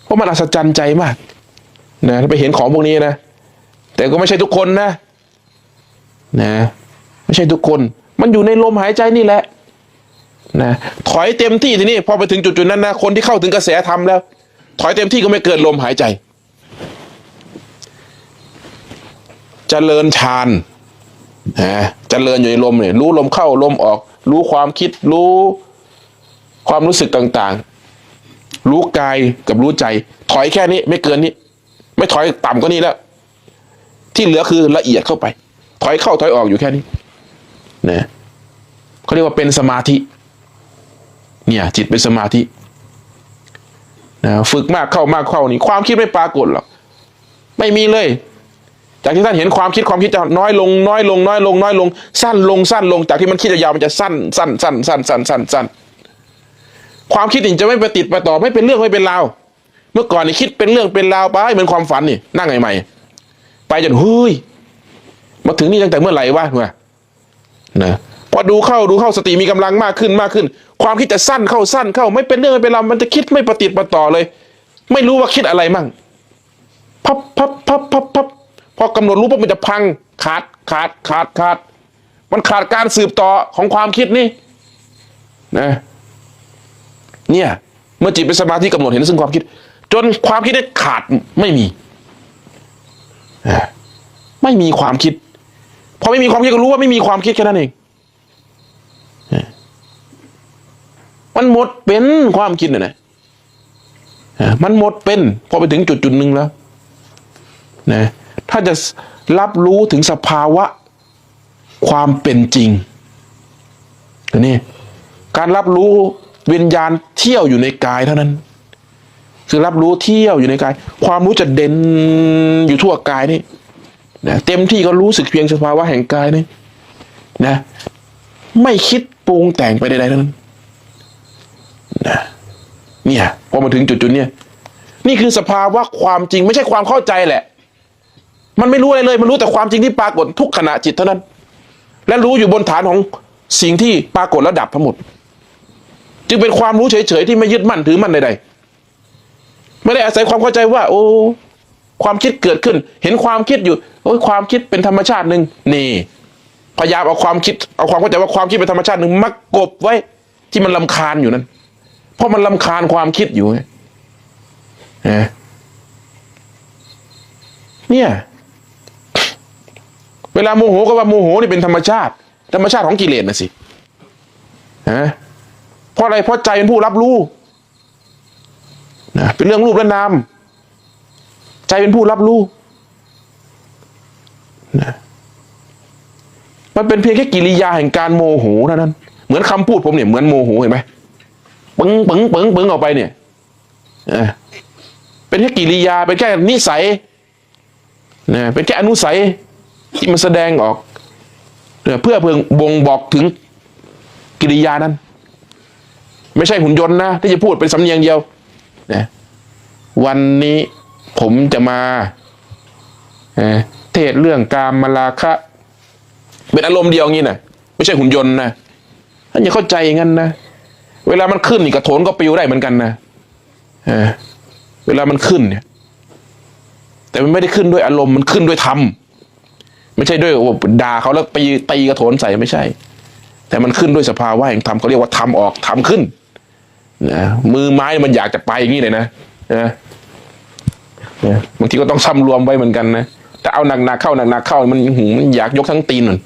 เพราะมันอัศจรรย์ใจมากถ้าไปเห็นของพวกนี้นะแต่ก็ไม่ใช่ทุกคนนะไม่ใช่ทุกคนมันอยู่ในลมหายใจนี่แหละถอยเต็มที่ทีนี้พอไปถึงจุดๆนั้นนะคนที่เข้าถึงกระแสธรรมแล้วถอยเต็มที่ก็ไม่เกินลมหายใจเจริญฌานเจริญอยู่ในลมเนี่ยรู้ลมเข้าลมออกรู้ความคิดรู้ความรู้สึกต่าง รู้กายกับรู้ใจถอยแค่นี้ไม่เกินนี้ไม่ถอยต่ำกว่านี้แล้วที่เหลือคือละเอียดเข้าไปถอยเข้าถอยออกอยู่แค่นี้นะเขาเรียกว่าเป็นสมาธิเนี่ยจิตเป็นสมาธินะฝึกมากเข้านี่ความคิดไม่ปรากฏหรอกไม่มีเลยจากที่ท่านเห็นความคิดจะน้อยลงสั้นลงจากที่มันคิดยาวมันจะสั้นความคิดนี่จะไม่ไปติดไปต่อไม่เป็นเรื่องไม่เป็นราวเมื่อก่อนนี่คิดเป็นเรื่องเป็นราวไปเหมือนความฝันนี่นั่งใหม่ๆไปจนเฮ้ยมาถึงนี่ตั้งแต่เมื่อไหร่วะนะพอดูเข้าสติมีกำลังมากขึ้นความคิดจะสั้นเข้าไม่เป็นเรื่องไม่เป็นราวมันจะคิดไม่ประติดประต่อเลยไม่รู้ว่าคิดอะไรมั่งพับพอกำหนดรู้ปุ๊บมันจะพังขาดมันขาดการสืบต่อของความคิดนี่นะเนี่ยเมื่อจิตเป็นสมาธิกำหนดเห็นซึ่งความคิดจนความคิดได้ขาดไม่มีความคิดพอไม่มีความคิดก็รู้ว่าไม่มีความคิดแค่นั้นเองมันหมดเป็นความคิดนะมันหมดเป็นพอไปถึงจุดหนึ่งแล้วนะถ้าจะรับรู้ถึงสภาวะความเป็นจริงนี่การรับรู้วิญญาณเที่ยวอยู่ในกายเท่านั้นคือรับรู้เที่ยวอยู่ในกายความรู้จะเด่นอยู่ทั่วกายนี่นะเต็มที่ก็รู้สึกเพียงสภาวะแห่งกายนี่นะไม่คิดปรุงแต่งไปใดๆทั้งนั้นนะเนี่ยพอมาถึงจุดเนี่ยนี่คือสภาวะความจริงไม่ใช่ความเข้าใจแหละมันไม่รู้อะไรเลยมันรู้แต่ความจริงที่ปรากฏทุกขณะจิตเท่านั้นและรู้อยู่บนฐานของสิ่งที่ปรากฏและดับทั้งหมดจึงเป็นความรู้เฉยๆที่ไม่ยึดมั่นถือมั่นใดๆไม่ได้อาศัยความเข้าใจว่าโอ้ความคิดเกิดขึ้นเห็นความคิดอยู่โอ้ยความคิดเป็นธรรมชาติหนึ่งนี่พยายามเอาความเข้าใจว่าความคิดเป็นธรรมชาติหนึ่งมากบไว้ที่มันรำคาญอยู่นั้นเพราะมันรำคาญความคิดอยู่เนี่ยเวลาโมโหก็ว่าโมโหนี่เป็นธรรมชาติของกิเลสนะสิเพราะอะไรเพราะใจเป็นผู้รับรู้นะเป็นเรื่องรูปและนามใจเป็นผู้รับรู้นะมันเป็นเพียงแค่กิริยาแห่งการโมโหเท่านั้นเหมือนคำพูดผมเนี่ยเหมือนโมโหเห็นไหมปึ้งออกไปเนี่ยเป็นแค่กิริยาเป็นแค่นิสัยนะเป็นแค่อนุสัยที่มันแสดงออกเพื่อบ่งบอกถึงกิริยานั้นไม่ใช่หุ่นยนต์นะที่จะพูดเป็นสำเนียงเดียวนะวันนี้ผมจะมาเทศเรื่องกามราคะเป็นอารมณ์เดียวงี้นะไม่ใช่หุ่นยนต์นะท่านอย่าเข้าใจอย่างนั้นนะเวลามันขึ้นนี่กระโถนก็ปลิวได้เหมือนกันนะเวลามันขึ้นเนี่ยแต่มันไม่ได้ขึ้นด้วยอารมณ์มันขึ้นด้วยธรรมไม่ใช่ด้วยด่าเขาแล้วไปตีกระโถนใส่ไม่ใช่แต่มันขึ้นด้วยสภาวะแห่งธรรมเขาเรียกว่าธรรมออกธรรมขึ้นนะมือไม้มันอยากจะไปอย่างนี้เลยนะบางทีก็ต้องซ้ำรวมไว้เหมือนกันนะแต่เอาหนักเข้ามันอยากยกทั้งตีนมัน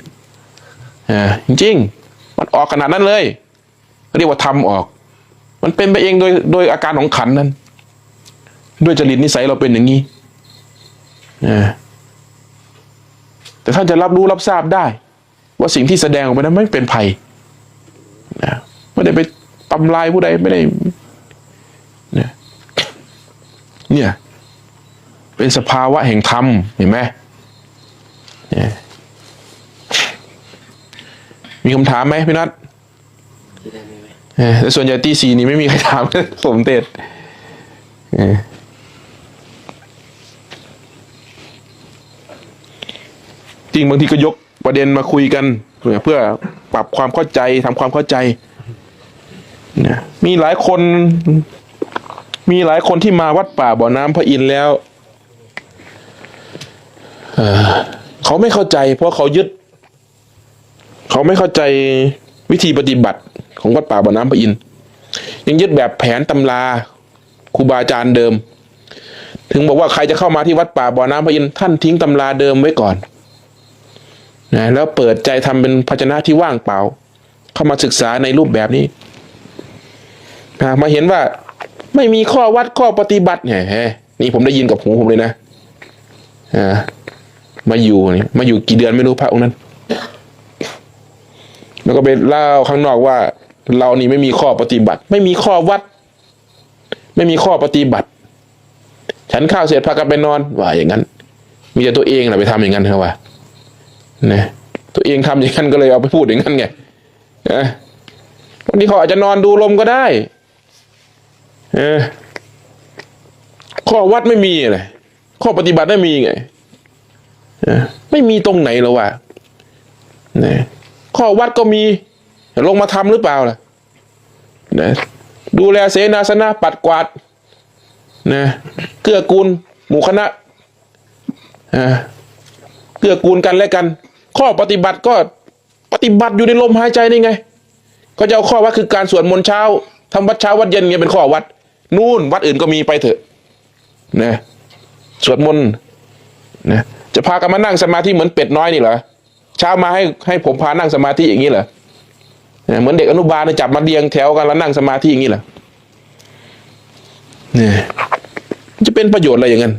จริงๆมันออกขนาดนั้นเลยเรียกว่าธรรมออกมันเป็นไปเองโดยอาการของขันนั้นด้วยจริตนิสัยเราเป็นอย่างนี้แต่ท่านจะรับรู้รับทราบได้ว่าสิ่งที่แสดงออกไปนั้นไม่เป็นภัยไม่ได้ไปทำลายผู้ใดไม่ได้เนี่ยเป็นสภาวะแห่งธรรมเห็นไหมมีคำถามไหมพี่นัทแต่ส่วนใหญ่ตีสี่นี่ไม่มีใครถามผมเทศจริงบางทีก็ยกประเด็นมาคุยกันเพื่อปรับความเข้าใจทำความเข้าใจนะมีหลายคนที่มาวัดป่าบ่อน้ำพระอินทร์แล้วเขาไม่เข้าใจเพราะเขาไม่เข้าใจวิธีปฏิบัติของวัดป่าบ่อน้ำพระอินทร์ยังยึดแบบแผนตำราครูบาอาจารย์เดิมถึงบอกว่าใครจะเข้ามาที่วัดป่าบ่อน้ำพระอินทร์ท่านทิ้งตำราเดิมไว้ก่อนนะแล้วเปิดใจทำเป็นภาชนะที่ว่างเปล่าเข้ามาศึกษาในรูปแบบนี้มาเห็นว่า ไม่มีข้อวัดข้อปฏิบัติเนี่ยนี่ผมได้ยินกับหูผมเลยนะมาอยู่กี่เดือนไม่รู้พระองค์นั้นแล้วก็ไปเล่าข้างนอกว่าเรานี่ไม่มีข้อปฏิบัติไม่มีข้อวัดไม่มีข้อปฏิบัติฉันข้าวเสร็จพากันไปนอนว่าอย่างนั้นมีแต่ตัวเองแหละไปทำอย่างนั้นเขาว่านะตัวเองทำอย่างนั้นก็เลยเอาไปพูดอย่างนั้นไงวันนี้เขาอาจจะนอนดูลมก็ได้ข้อวัดไม่มีเลยข้อปฏิบัติไม่มีไงไม่มีตรงไหนหรอวะข้อวัดก็มีลงมาทำหรือเปล่าล่ะดูแลเสนาสนะปัดกวาดเกื้อกูลหมู่คณะเกื้อกูลกันและกันข้อปฏิบัติก็ปฏิบัติอยู่ในลมหายใจนี่ไงก็จะเอาข้อวัดคือการสวดมนต์เช้าทำวัดเช้าวัดเย็นเงี้ยเป็นข้อวัดนู่นวัดอื่นก็มีไปเถอะสวดมนต์จะพากันมานั่งสมาธิเหมือนเป็ดน้อยนี่เหรอเช้ามาให้ผมพานั่งสมาธิอย่างนี้เหรอเหมือนเด็กอนุบาลจับมาเรียงแถวกันแล้วนั่งสมาธิอย่างนี้เหรอจะเป็นประโยชน์อะไรอย่างนั้น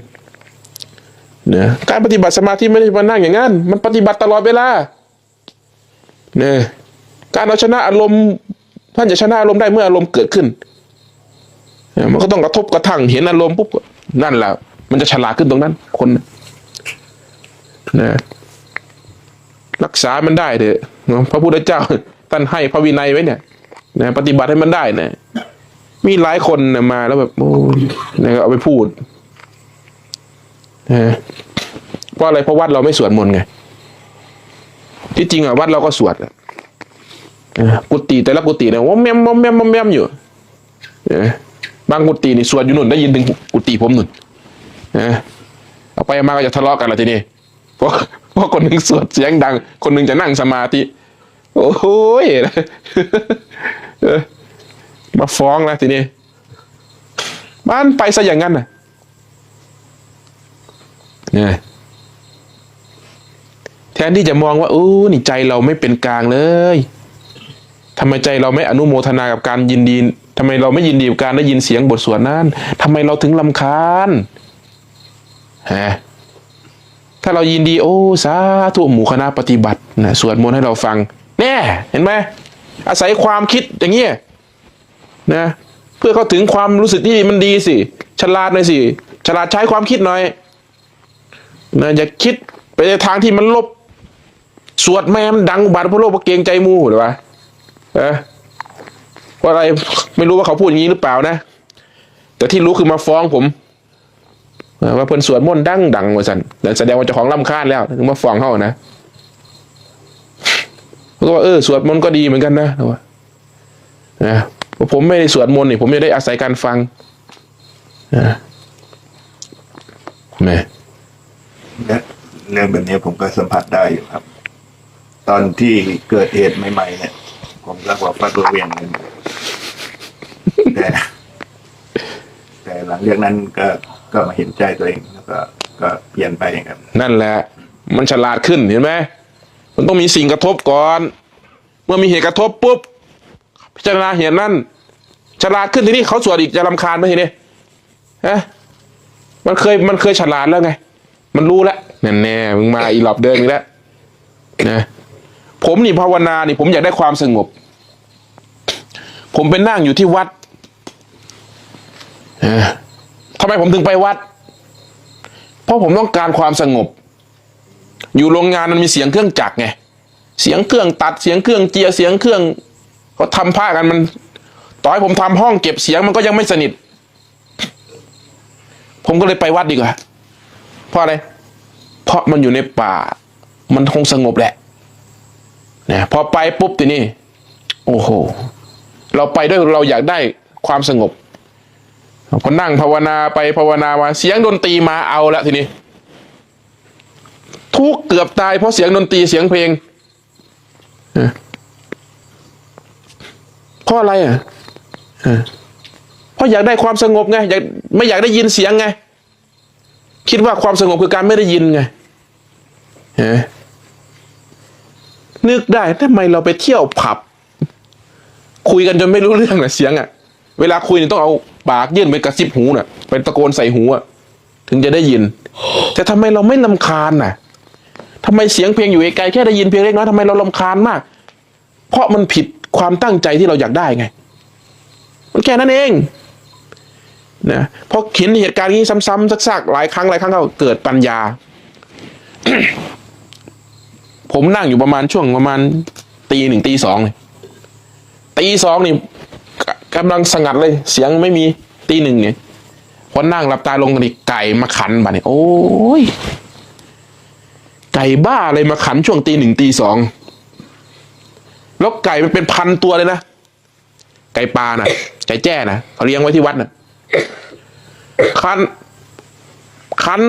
การปฏิบัติสมาธิไม่ได้มานั่งอย่างนั้นมันปฏิบัติตลอดเวลาการเอาชนะอารมณ์ท่านจะชนะอารมณ์ได้เมื่ออารมณ์เกิดขึ้นมันก็ต้องกระทบกระทั่งเห็นอารมณ์ปุ๊บนั่นแหละมันจะฉลาดขึ้นตรงนั้นคนรักษามันได้เถอะพระพุทธเจ้าท่านให้พระวินัยไว้เนี่ยปฏิบัติให้มันได้นะมีหลายคนมาแล้วแบบโอ้ยเอาไปพูดเพราะอะไรเพราะวัดเราไม่สวดมนต์ไงที่จริงวัดเราก็สวดกุฏิแต่ละกุฏิเนี่ยว่าแม่มอยู่บางกุฏินี่สวดอยู่นุ่นได้ยินถึงกุฏิผมนุ่นเอาไปมาก็จะทะเลาะกันละทีนี้เพราะคนหนึ่งสวดเสียงดังคนหนึ่งจะนั่งสมาธิโอ้โหมาฟ้องแล้วทีนี้บ้านไปซะอย่างนั้นน่ะแทนที่จะมองว่านี่ใจเราไม่เป็นกลางเลยทำไมใจเราไม่อนุโมทนากับการยินดีทำไมเราไม่ยินดีกับการได้ยินเสียงบทสวดนั้นทำไมเราถึงรำคาญถ้าเรายินดีสาธุหมู่คณะปฏิบัติสวดมนต์ให้เราฟังแน่เห็นไหมอาศัยความคิดอย่างเงี้ยเพื่อเข้าถึงความรู้สึกที่มันดีสิฉลาดหน่อยสิฉลาดใช้ความคิดหน่อยอย่าคิดไปในทางที่มันลบสวดแม่มันดังบาดพระโลกพระเกรงใจมูหรือวะเพราะอะไรไม่รู้ว่าเขาพูดอย่างนี้หรือเปล่านะแต่ที่รู้คือมาฟ้องผมว่าเพิ่นสวดมนต์ดังว่าสันแสดงว่าเจ้าของรำคาญแล้วถึงมาฟ้องเขานะก็ว่าสวดมนต์ก็ดีเหมือนกันนะผมไม่ได้สวดมนต์นี่ผมจะได้อาศัยการฟังเรื่องแบบนี้ผมก็สัมผัสได้อยู่ครับตอนที่เกิดเหตุใหม่ๆเนี่ยผมก็ว่าฟัดเวียนกันแต่หลังจากนั้นก็มาเห็นใจตัวเองแล้วก็เปลี่ยนไปครับนั่นแหละมันฉลาดขึ้นเห็นไหมมันต้องมีสิ่งกระทบก่อนเมื่อมีเหตุกระทบปุ๊บพิจารณาเหตุนั้นฉลาดขึ้นทีนี้เขาสวดอีกจะรำคาญไหมทีนี้มันเคยฉลาดแล้วไงมันรู้แล้วแน่มึงมาอีหลอบเดินอีกแล้วผมนี่ภาวนานี่ผมอยากได้ความสงบผมไปนั่งอยู่ที่วัดทำไมผมถึงไปวัดเพราะผมต้องการความสงบอยู่โรงงานมันมีเสียงเครื่องจักรไงเสียงเครื่องตัดเสียงเครื่องเจียเสียงเครื่องเขาทำผ้ากันมันต่อให้ผมทำห้องเก็บเสียงมันก็ยังไม่สนิทผมก็เลยไปวัดดีกว่าเพราะอะไรเพราะมันอยู่ในป่ามันคงสงบแหละพอไปปุ๊บทีนี้โอ้โหเราไปด้วยเราอยากได้ความสงบพอนั่งภาวนาไปภาวนามาเสียงดนตรีมาเอาละทีนี้ทุกเกือบตายเพราะเสียงดนตรีเสียงเพลงเพราะอะไรเพราะอยากได้ความสงบไงไม่อยากได้ยินเสียงไงคิดว่าความสงบคือการไม่ได้ยินไงนึกได้ทำไมเราไปเที่ยวผับคุยกันจนไม่รู้เรื่องเสียงเวลาคุยต้องเอา ปากยื่นไปกระซิบหูน่ะเป็นตะโกนใส่หูอ่ะถึงจะได้ยิน แต่ทำไมเราไม่รำคาญน่ะทำไมเสียงเพลงอยู่ไกลๆแค่ได้ยินเพียงเล็กน้อยทำไมเรารำคาญมากเพราะมันผิดความตั้งใจที่เราอยากได้ไงมันแค่นั้นเองนะพอเห็นเหตุการณ์นี้ซ้ำๆซักๆหลายครั้งก็เกิดปัญญา ผมนั่งอยู่ประมาณช่วงประมาณตีหนึ่งตีสองเลยตีสองนี่กำลังสงัดเลยเสียงไม่มีตีหนึ่งเนี่ยพอนั่งหลับตาลงนี่ไก่มาขันบ่เนี่ยโอ้ยไก่บ้าอะไรมาขันช่วงตีหนึ่งตีสองแล้วไก่มันเป็นพันตัวเลยนะไก่ปลาน่ะไก่แจ้น่ะเขาเลี้ยงไว้ที่วัดน่ะขัน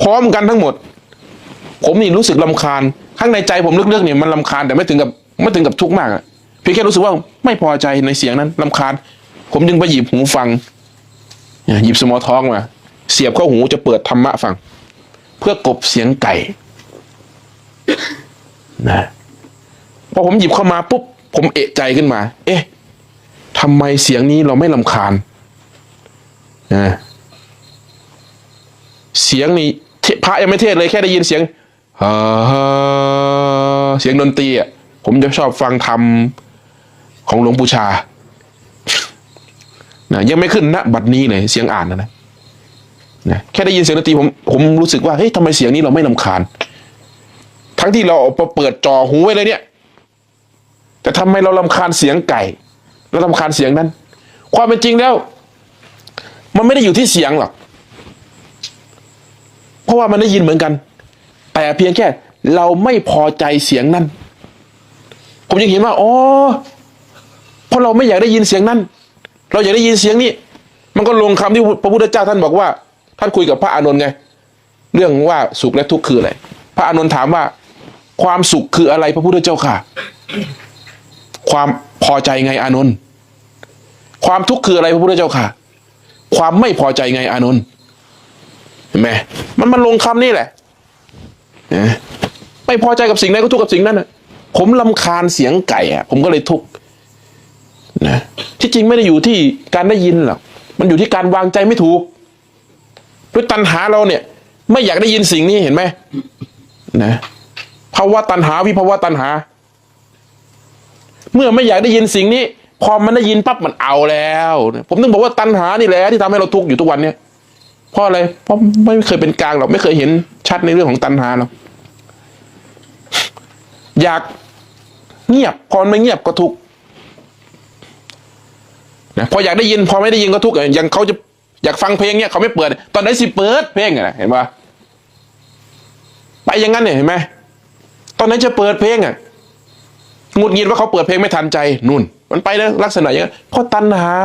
พร้อมกันทั้งหมดผมนี่รู้สึกรำคาญข้างในใจผมลึกๆเนี่ยมันรำคาญแต่ไม่ถึงกับทุกข์มากอะเพียงแค่รู้สึกว่าไม่พอใจในเสียงนั้นรำคาญผมจึงไปหยิบหูฟังหยิบสมอท้องมาเสียบเข้าหูจะเปิดธรรมะฟังเพื่อกลบเสียงไก่นะพอผมหยิบเข้ามาปุ๊บผมเอะใจขึ้นมาเอ๊ะทำไมเสียงนี้เราไม่รำคาญนะเสียงนี้พระยังไม่เทศเลยแค่ได้ยินเสียงเสียงดนตรีอ่ะผมจะชอบฟังธรรมของหลวงปู่ชานะยังไม่ขึ้นณบัดนี้เลยเสียงอ่านนะแค่ได้ยินเสียงดนตรีผมรู้สึกว่าเฮ้ยทำไมเสียงนี้เราไม่รำคาญทั้งที่เราเปิดจ่อหูไว้เลยเนี่ยแต่ทำไมเรารำคาญเสียงไก่เรารำคาญเสียงนั้นความเป็นจริงแล้วมันไม่ได้อยู่ที่เสียงหรอกเพราะว่ามันได้ยินเหมือนกันแต่เพียงแค่เราไม่พอใจเสียงนั้นผมยังเห็นว่าอ๋อเพราะเราไม่อยากได้ยินเสียงนั้นเราอยากได้ยินเสียงนี้มันก็ลงคำที่พระพุทธเจ้าท่านบอกว่าท่านคุยกับพระอานนท์ไงเรื่องว่าสุขและทุกข์คืออะไรพระอานนท์ถามว่าความสุขคืออะไรพระพุทธเจ้าค่ะความพอใจไงอานนท์ความทุกข์คืออะไรพระพุทธเจ้าค่ะความไม่พอใจไงอานนท์เห็นไหมมันลงคำนี่แหละไม่พอใจกับสิ่งใดก็ทุกข์กับสิ่งนั้นนะผมรำคาญเสียงไก่อะผมก็เลยทุกข์นะที่จริงไม่ได้อยู่ที่การได้ยินหรอกมันอยู่ที่การวางใจไม่ถูกด้วยตัณหาเราเนี่ยไม่อยากได้ยินสิ่งนี้เห็นไหมนะภาวะตัณหาวิภาวะตัณหาเมื่อไม่อยากได้ยินสิ่งนี้พอมันได้ยินปั๊บมันเอาแล้วผมถึงบอกว่าตัณหานี่แหละที่ทำให้เราทุกข์อยู่ทุกวันเนี่ยเพราะอะไรเพราะไม่เคยเป็นกลางหรอกไม่เคยเห็นชัดในเรื่องของตัณหาหรอกอยากเงียบพอไม่เงียบก็ทุกข์นะพออยากได้ยินพอไม่ได้ยินก็ทุกข์อย่างเขาจะอยากฟังเพลงเนี่ยเขาไม่เปิดตอนไหนสิเปิดเพลงเห็นปะไปอย่างนั้นเนี่ยเห็นไหมตอนนั้นจะเปิดเพลงหงุดหงิดว่าเขาเปิดเพลงไม่ทันใจนุ่นมันไปแล้วลักษณะอย่างนั้นเพราะตัณหา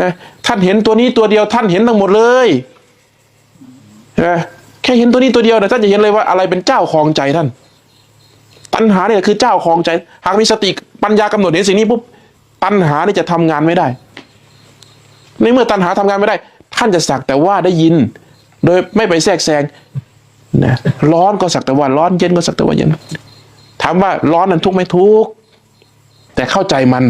นะท่านเห็นตัวนี้ตัวเดียวท่านเห็นทั้งหมดเลยนะแค่เห็นตัวนี้ตัวเดียวนะท่านจะเห็นเลยว่าอะไรเป็นเจ้าครองใจท่านตัณหาเนี่ยคือเจ้าครองใจหากมีสติปัญญากำหนดเห็นสิ่งนี้ปุ๊บตัณหานี่จะทำงานไม่ได้ในเมื่อตัณหาทำงานไม่ได้ท่านจะสักแต่ว่าได้ยินโดยไม่ไปแทรกแซงนะร้อนก็สักแต่ว่าร้อนเย็นก็สักแต่ว่าเย็นถามว่าร้อนนั้นทุกข์ไหมทุกข์แต่เข้าใจมัน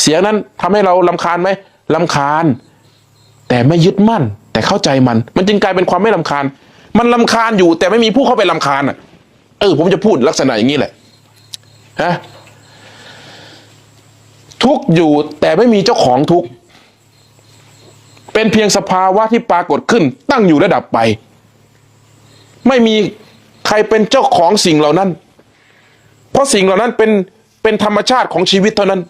เสียงนั้นทำให้เรารำคาญไหมรำคาญแต่ไม่ยึดมั่นแต่เข้าใจมันจึงกลายเป็นความไม่รำคาญมันรำคาญอยู่แต่ไม่มีผู้เข้าไปรำคาญผมจะพูดลักษณะอย่างนี้แหละทุกข์อยู่แต่ไม่มีเจ้าของทุกข์เป็นเพียงสภาวะที่ปรากฏขึ้นตั้งอยู่และดับไปไม่มีใครเป็นเจ้าของสิ่งเหล่านั้นเพราะสิ่งเหล่านั้นเป็นธรรมชาติของชีวิตเท่านั้น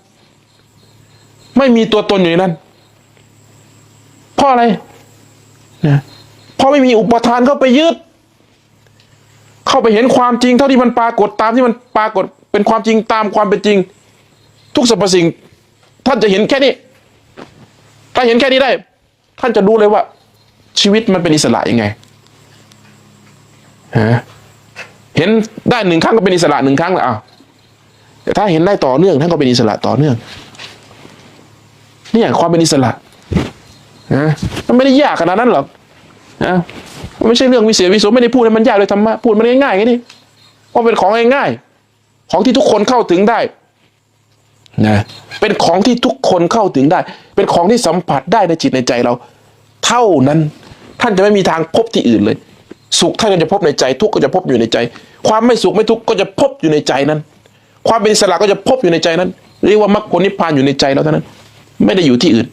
ไม่มีตัวตนอยู่ในนั้นเพราะอะไรนะเพราะไม่มีอุปทานเข้าไปยึดเข้าไปเห็นความจริงเท่าที่มันปรากฏตามที่มันปรากฏเป็นความจริงตามความเป็นจริงทุกสรรพสิ่งท่านจะเห็นแค่นี้ถ้าเห็นแค่นี้ได้ท่านจะรู้เลยว่าชีวิตมันเป็นอิสระยังไงเห็นได้หนึ่งครั้งก็เป็นอิสระหนึ่งครั้งแล้วแต่ถ้าเห็นได้ต่อเนื่องท่านก็เป็นอิสระต่อเนื่องนี่อย่างความเป็นอิสระมันไม่ได้ยากขนาดนั้นหรอกมันไม่ใช่เรื่องวิเศษวิโสไม่ได้พูดให้มันยากเลยธรรมะพูดมันง่ายๆแค่นี้เพราะเป็นของง่ายๆของที่ทุกคนเข้าถึงได้ นะเป็นของที่ทุกคนเข้าถึงได้ เป็นของที่สัมผัสได้ในจิตในใจเรา เท่านั้นท่านจะไม่มีทางพบที่อื่นเลย สุขท่านก็จะพบในใจ ทุกข์ก็จะพบอยู่ในใจ ความไม่สุขไม่ทุกข์ก็จะพบอยู่ในใจนั้น ความเป็นอิสระก็จะพบอยู่ในใจนั้น เรียกว่ามรรคผลนิพพานอยู่ในใจเราเท่านั้น ไม่ได้อยู่ที่อื่น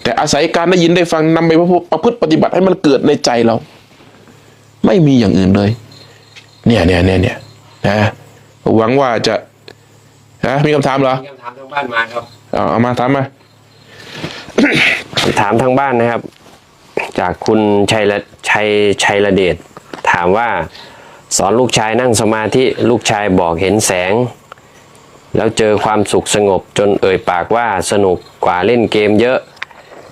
แต่อาศัยการได้ยินได้ฟังนำไปประพฤติปฏิบัติให้มันเกิดในใจเรา ไม่มีอย่างอื่นเลยเนี่ยนะหวังว่าจะมีคำถามเหรอ มีคำถามทางบ้านมาครับ เอามาถามมา คำถามทางบ้านนะครับ จากคุณชัยระเดชถามว่าสอนลูกชายนั่งสมาธิลูกชายบอกเห็นแสง แล้วเจอความสุขสงบจนเอ่ยปากว่าสนุกกว่าเล่นเกมเยอะ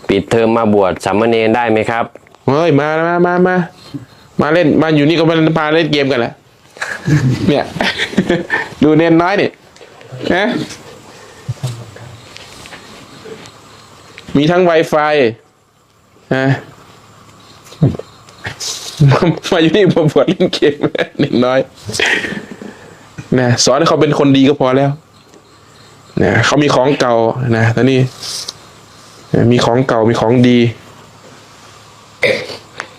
ปิดเทอมมาบวชสามเณรได้ไหมครับ เฮ้ยมาเล่นมาอยู่นี่ก็มาเล่นเกมกันแหละ เนี่ย ดูเน้นน้อยนี่นะมีทั้ง Wi-Fi นะมาอยู่นี่มาบวชเล่นเกมเน้นน้อยนะสอนให้เขาเป็นคนดีก็พอแล้วนะเขามีของเก่านะตอนนี้มีของเก่ามีของดี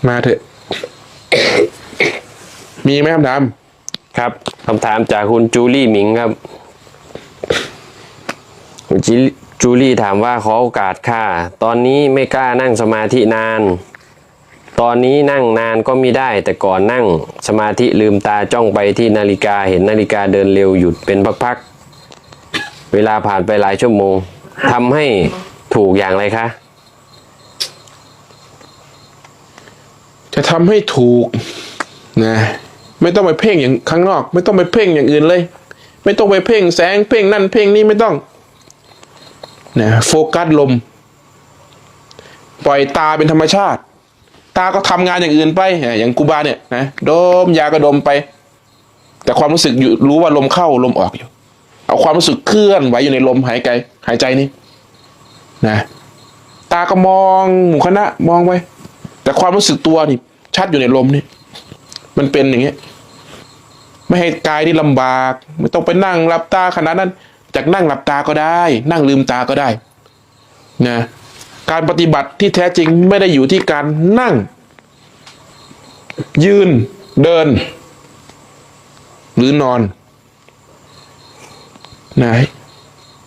มาเถอะ มีไหมคำถาม ครับคำถามจากคุณจูลี่หมิงครับคุณจูลี่ถามว่าขอโอกาสค่ะตอนนี้ไม่กล้านั่งสมาธินานตอนนี้นั่งนานก็ไม่ได้แต่ก่อนนั่งสมาธิลืมตาจ้องไปที่นาฬิกาเห็นนาฬิกาเดินเร็วหยุดเป็นพักๆเวลาผ่านไปหลายชั่วโมงทำให้ถูกอย่างไรคะจะทำให้ถูกนะไม่ต้องไปเพ่งอย่างข้างนอกไม่ต้องไปเพ่งอย่างอื่นเลย ไม่ต้องไปเพ่งแสงเพ่งนั่นเพ่งนี่ไม่ต้องนะโฟกัสลมปล่อยตาเป็นธรรมชาติตาก็ทำงานอย่างอื่นไปอย่างกูบาเนี่ยนะดมยาก็ดมไป แต่ความรู้สึกอยู่รู้ว่าลมเข้าลมออกอยู่เอาความรู้สึกเคลื่อนไหวอยู่ในลมหายใจนี่นะตาก็มองหมู่คณะมองไปแต่ความรู้สึกตัวนี่ชัดอยู่ในลมนี่มันเป็นอย่างเงี้ยไม่ให้กายที่ลำบากไม่ต้องไปนั่งหลับตาขนาดนั้นจากนั่งหลับตาก็ได้นั่งลืมตาก็ได้นะการปฏิบัติที่แท้จริงไม่ได้อยู่ที่การนั่งยืนเดินหรือนอนนะ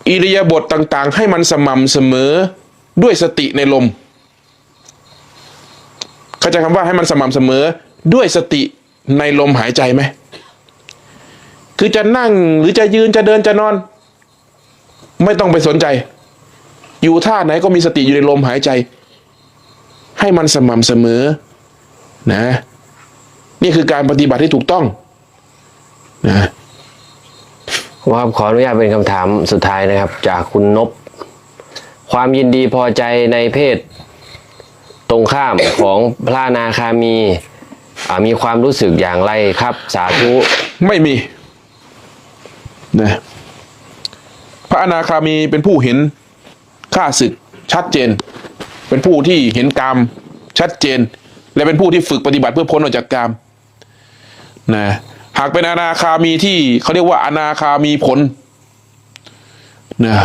อิริยาบถต่างๆให้มันสม่ำเสมอด้วยสติในลมเข้าใจคำว่าให้มันสม่ำเสมอด้วยสติในลมหายใจไหมคือจะนั่งหรือจะยืนจะเดินจะนอนไม่ต้องไปสนใจอยู่ท่าไหนก็มีสติอยู่ในลมหายใจให้มันสม่ำเสมอนะนี่คือการปฏิบัติที่ถูกต้องนะครับขออนุญาตเป็นคำถามสุดท้ายนะครับจากคุณนพความยินดีพอใจในเพศตรงข้ามของพระอนาคามีมีความรู้สึกอย่างไรครับสาธุไม่มีนะพระอนาคามีเป็นผู้เห็นข้าศึกชัดเจนเป็นผู้ที่เห็นกามชัดเจนและเป็นผู้ที่ฝึกปฏิบัติเพื่อพ้นออกจากกามนะหากเป็นอนาคามีที่เขาเรียกว่าอนาคามีผลนะ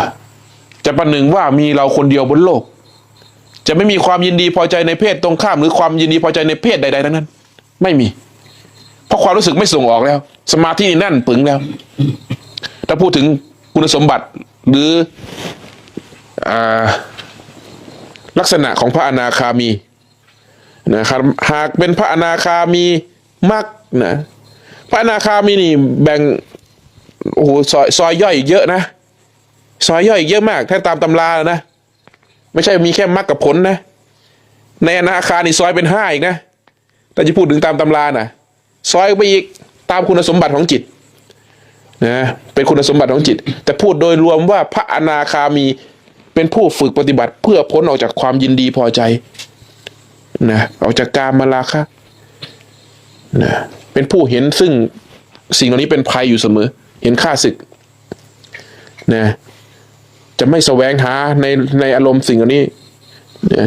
จะประหนึ่งว่ามีเราคนเดียวบนโลกจะไม่มีความยินดีพอใจในเพศตรงข้ามหรือความยินดีพอใจในเพศใดๆทั้งนั้นไม่มีเพราะความรู้สึกไม่ส่งออกแล้วสมาธินี่แน่นปึงแล้วถ้าพูดถึงคุณสมบัติหรือลักษณะของพระอนาคามีนะครับหากเป็นพระอนาคามีมากนะพระอนาคามีนี่แบ่งโอ้โหซอยย่อยอีกเยอะนะซอยย่อยอีกเยอะมากถ้าตามตำรานะไม่ใช่มีแค่มรรคกับผลนะในอนาคานี่ซอยเป็น5อีกนะแต่จะพูดถึงตามตำรานะซอยไปอีกตามคุณสมบัติของจิตนะเป็นคุณสมบัติของจิตแต่พูดโดยรวมว่าพระอนาคามีเป็นผู้ฝึกปฏิบัติเพื่อพ้นออกจากความยินดีพอใจนะออกจากกามราคะนะเป็นผู้เห็นซึ่งสิ่งเหล่านี้เป็นภัยอยู่เสมอเห็นข้าศึกนะจะไม่แสวงหาในอารมณ์สิ่งเหล่านี้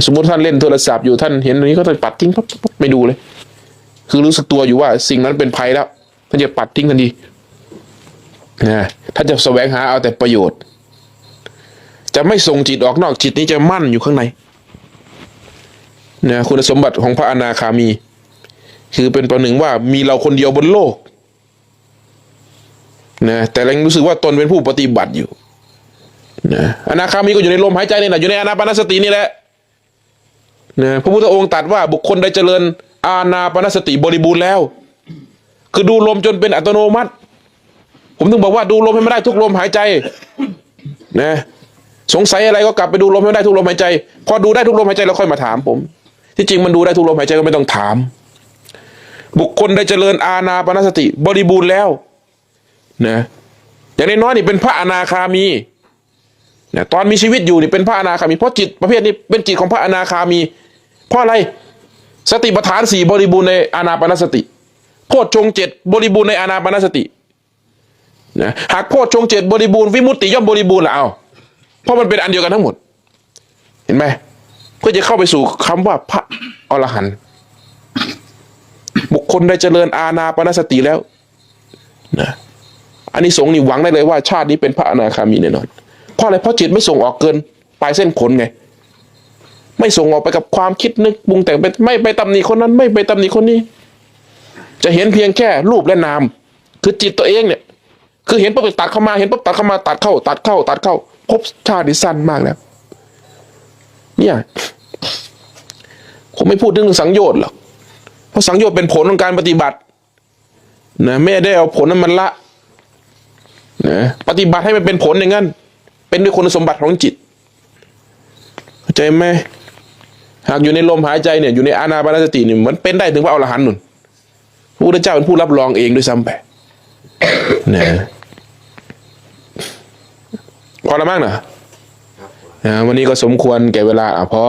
สมมติท่านเล่นโทรศัพท์อยู่ท่านเห็นอันนี้ก็จะปัดทิ้งปั๊บไม่ดูเลยคือรู้สึกตัวอยู่ว่าสิ่งนั้นเป็นภัยแล้วท่านจะปัดทิ้งทันที นะถ้าจะแสวงหาเอาแต่ประโยชน์ จะไม่ส่งจิตออกนอกจิตนี้จะมั่นอยู่ข้างในนะคุณสมบัติของพระอนาคามี คือเป็นประหนึ่งว่ามีเราคนเดียวบนโลกนะแต่เรายังรู้สึกว่าตนเป็นผู้ปฏิบัติอยู่นะอนาคามีก็อยู่ในลมหายใจนี่แหละอยู่ในอานาปานสตินี่แหละนะพระพุทธองค์ตรัสว่าบุคคลใดเจริญอานาปานสติบริบูรณ์แล้วคือดูลมจนเป็นอัตโนมัติผมถึงบอกว่าดูลมให้ไม่ได้ทุกลมหายใจนะสงสัยอะไรก็กลับไปดูลมให้ได้ทุกลมหายใจพอดูได้ทุกลมหายใจแล้วค่อยมาถามผมที่จริงมันดูได้ทุกลมหายใจก็ไม่ต้องถามบุคคลได้เจริญอานาปานสติบริบูรณ์แล้วนะอย่างน้อยๆนี่เป็นพระอนาคามีนะตอนมีชีวิตอยู่นี่เป็นพระอนาคามีเพราะจิตประเภทนี้เป็นจิตของพระอนาคามีเพราะอะไรสติปัฏฐาน4บริบูรณ์ในอานาปานสติโพชฌงค์7บริบูรณ์ในอานาปานสตินะหากโพชฌงค์7บริบูรณ์วิมุตติย่อมบริบูรณ์ละเอาเพราะมันเป็นอันเดียวกันทั้งหมดเห็นไหมก็จะเข้าไปสู่คำว่าพระอรหันต์บุคคลได้เจริญอานาปานสติแล้วนะอันนี้สงส์นี่หวังได้เลยว่าชาตินี้เป็นพระอนาคามีแน่นอนเพราะอะไรเพราะจิตไม่ส่งออกเกินปลายเส้นขนไงไม่ส่งออกไปกับความคิดนึกปรุงแต่งไปไม่ไปตำหนิคนนั้นไม่ไปตำหนิคนนี้จะเห็นเพียงแค่รูปและนามคือจิตตัวเองเนี่ยคือเห็นปุ๊บตัดเข้ามาเห็นปุ๊บตัดเข้ามาตัดเข้าตัดเข้าตัดเข้าพบชาติที่สั้นมากแล้วเนี่ยผมไม่พูดถึงสังโยชน์หรอกเพราะสังโยชน์เป็นผลของการปฏิบัตินะไม่ได้เอาผลนั้นมันละนะปฏิบัติให้มันเป็นผลอย่างนั้นเป็นด้วยคุณสมบัติของจิตเข้าใจไหมหากอยู่ในลมหายใจเนี่ยอยู่ในอานาปานสติเนี่ยมันเป็นได้ถึงพระอรหันต์นุ่นพระพุทธเจ้าเป็นผู้รับรองเองด้วยซ้ำไปนะพอละมั้งนะวันนี้ก็สมควรแก่เวลาพ่อ